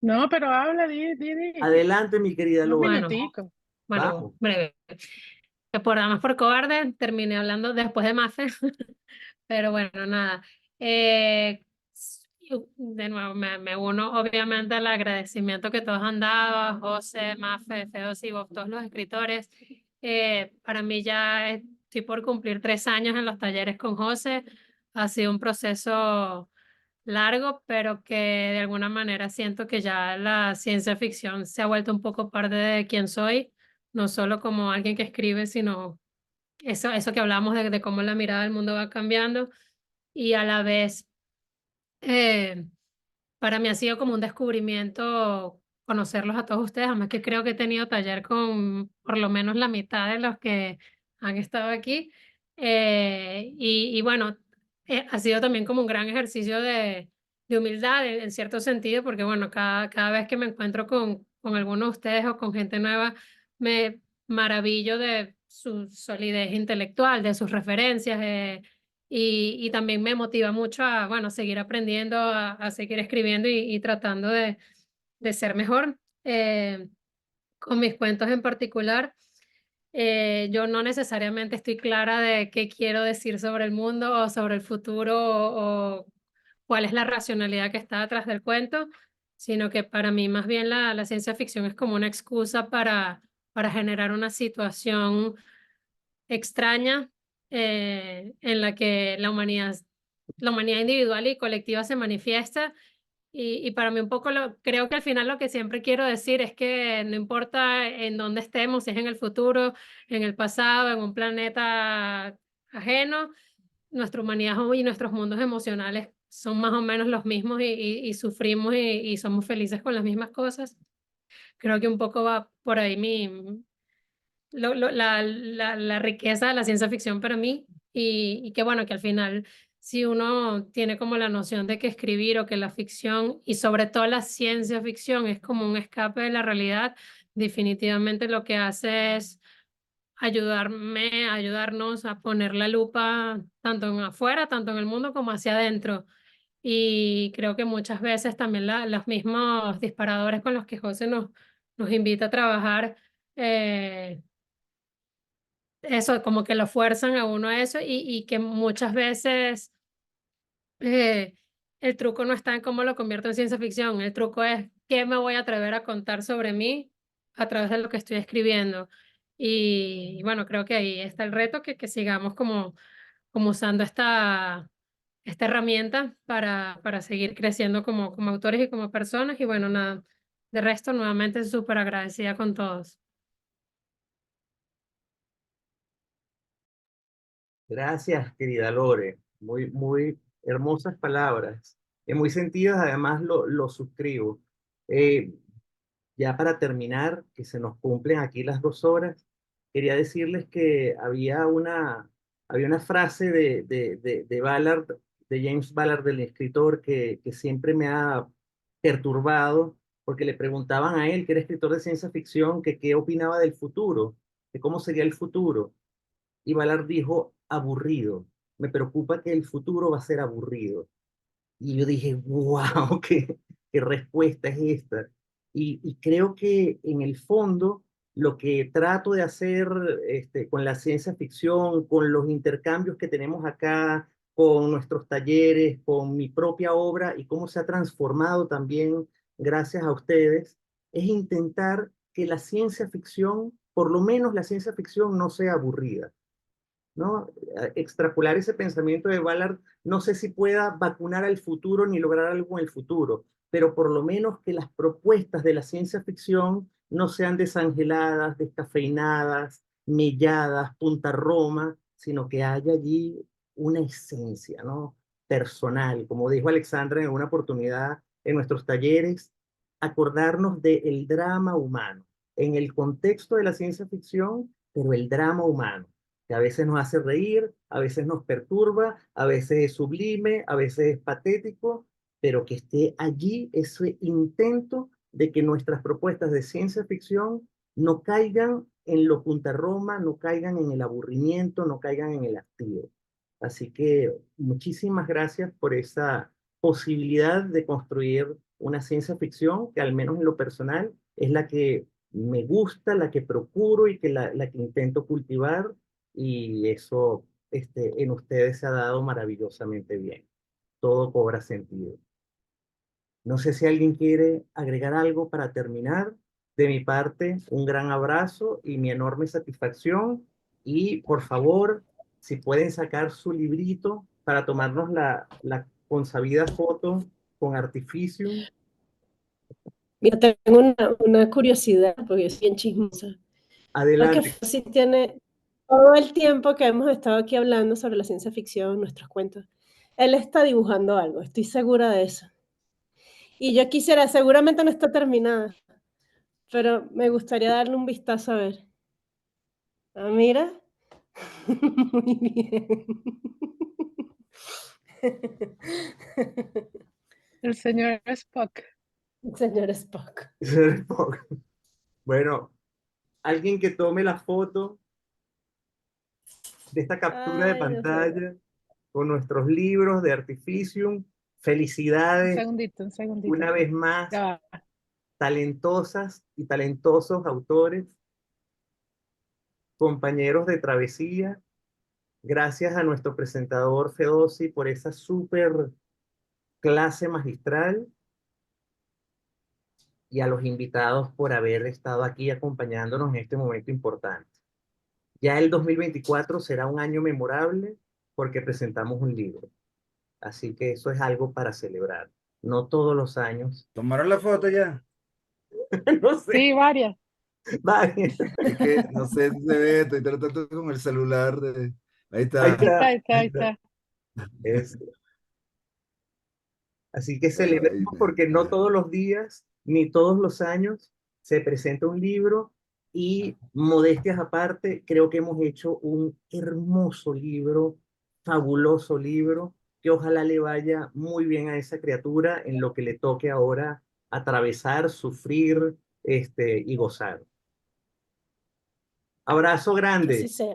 No, pero habla, di. Adelante, mi querida Un Lore. minutico. Bueno, Vamos. breve. Que además por cobarde terminé hablando después de Mafe, pero bueno, nada. De nuevo, me uno obviamente al agradecimiento que todos han dado, a José, Mafe, Feos y vos, todos los escritores. Para mí ya estoy por cumplir 3 años en los talleres con José. Ha sido un proceso largo, pero que de alguna manera siento que ya la ciencia ficción se ha vuelto un poco parte de quién soy, no solo como alguien que escribe, sino eso que hablamos de cómo la mirada del mundo va cambiando y a la vez para mí ha sido como un descubrimiento conocerlos a todos ustedes, además que creo que he tenido taller con por lo menos la mitad de los que han estado aquí. Y bueno, ha sido también como un gran ejercicio de humildad en cierto sentido, porque bueno, cada vez que me encuentro con alguno de ustedes o con gente nueva, me maravillo de su solidez intelectual, de sus referencias. Y también me motiva mucho a, bueno, seguir aprendiendo, a seguir escribiendo y tratando de ser mejor. Con mis cuentos en particular, yo no necesariamente estoy clara de qué quiero decir sobre el mundo o sobre el futuro o cuál es la racionalidad que está detrás del cuento, sino que para mí más bien la ciencia ficción es como una excusa para generar una situación extraña en la que la humanidad individual y colectiva se manifiesta. Y para mí un poco creo que al final lo que siempre quiero decir es que no importa en dónde estemos, si es en el futuro, en el pasado, en un planeta ajeno, nuestra humanidad y nuestros mundos emocionales son más o menos los mismos y sufrimos y somos felices con las mismas cosas. Creo que un poco va por ahí la riqueza de la ciencia ficción para mí y que bueno, que al final si uno tiene como la noción de que escribir o que la ficción y sobre todo la ciencia ficción es como un escape de la realidad, definitivamente lo que hace es ayudarnos a poner la lupa tanto en afuera, tanto en el mundo como hacia adentro. Y creo que muchas veces también los mismos disparadores con los que José nos invita a trabajar, eso, como que lo fuerzan a uno a eso y que muchas veces eh, el truco no está en cómo lo convierto en ciencia ficción, el truco es qué me voy a atrever a contar sobre mí a través de lo que estoy escribiendo. Y bueno, creo que ahí está el reto, que sigamos como usando esta herramienta para seguir creciendo como autores y como personas. Y bueno, nada, de resto, nuevamente súper agradecida con todos. Gracias, querida Lore. Muy hermosas palabras. Muy sentidas, además lo suscribo. Eh, ya para terminar, que se nos cumplen aquí las 2 horas, quería decirles que había una frase de Ballard, de James Ballard, del escritor, que siempre me ha perturbado, porque le preguntaban a él, que era escritor de ciencia ficción, que qué opinaba del futuro, de cómo sería el futuro. Y Ballard dijo, aburrido. Me preocupa que el futuro va a ser aburrido. Y yo dije, wow, qué respuesta es esta. Y creo que en el fondo lo que trato de hacer con la ciencia ficción, con los intercambios que tenemos acá, con nuestros talleres, con mi propia obra y cómo se ha transformado también gracias a ustedes, es intentar que la ciencia ficción, por lo menos la ciencia ficción, no sea aburrida, ¿no? Extrapolar ese pensamiento de Ballard, no sé si pueda vacunar al futuro ni lograr algo en el futuro, pero por lo menos que las propuestas de la ciencia ficción no sean desangeladas, descafeinadas, melladas, punta Roma, sino que haya allí una esencia, ¿no? Personal, como dijo Alexandra en una oportunidad en nuestros talleres, acordarnos del drama humano, en el contexto de la ciencia ficción, pero el drama humano que a veces nos hace reír, a veces nos perturba, a veces es sublime, a veces es patético, pero que esté allí ese intento de que nuestras propuestas de ciencia ficción no caigan en lo puntarroma, no caigan en el aburrimiento, no caigan en el hastío. Así que muchísimas gracias por esa posibilidad de construir una ciencia ficción que al menos en lo personal es la que me gusta, la que procuro y que la que intento cultivar, y eso en ustedes se ha dado maravillosamente bien. Todo cobra sentido. No sé si alguien quiere agregar algo para terminar. De mi parte, un gran abrazo y mi enorme satisfacción. Y por favor, si pueden sacar su librito para tomarnos la consabida foto con Artificium. Yo tengo una curiosidad, porque yo soy bien chismosa. Creo que Adelante. Fossi tiene todo el tiempo que hemos estado aquí hablando sobre la ciencia ficción, nuestros cuentos. Él está dibujando algo, estoy segura de eso. Y yo quisiera, seguramente no está terminada, pero me gustaría darle un vistazo a ver. Ah, mira. Muy bien. El señor Spock. El señor Spock. Bueno, alguien que tome la foto de esta captura de Ay, Dios mío. pantalla con nuestros libros de Artificium. Un Felicidades segundito, un segundito. una vez más, Ya va. talentosas y talentosos autores, compañeros de travesía. Gracias a nuestro presentador Fedossi por esa súper clase magistral, y a los invitados por haber estado aquí acompañándonos en este momento importante. Ya el 2024 será un año memorable porque presentamos un libro. Así que eso es algo para celebrar. No todos los años. ¿Tomaron la foto ya? No sé. Sí, varias. Varias. Es que no sé si se ve, estoy tratando con el celular de... Ahí está. Ahí está, Ahí está, ahí está. Eso. Así que Ay, celebremos porque no mira. todos los días ni todos los años se presenta un libro, y modestias aparte, creo que hemos hecho un hermoso libro, fabuloso libro, que ojalá le vaya muy bien a esa criatura en lo que le toque ahora atravesar, sufrir, y gozar. Abrazo Que así grande. sea.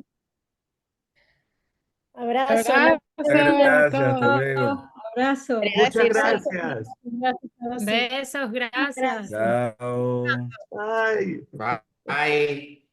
Abrazo. Abrazo a Gracias, hasta todos. luego. Abrazo. Muchas gracias. Gracias, Fossi. Besos, gracias. Chao. Bye. Bye. Bye.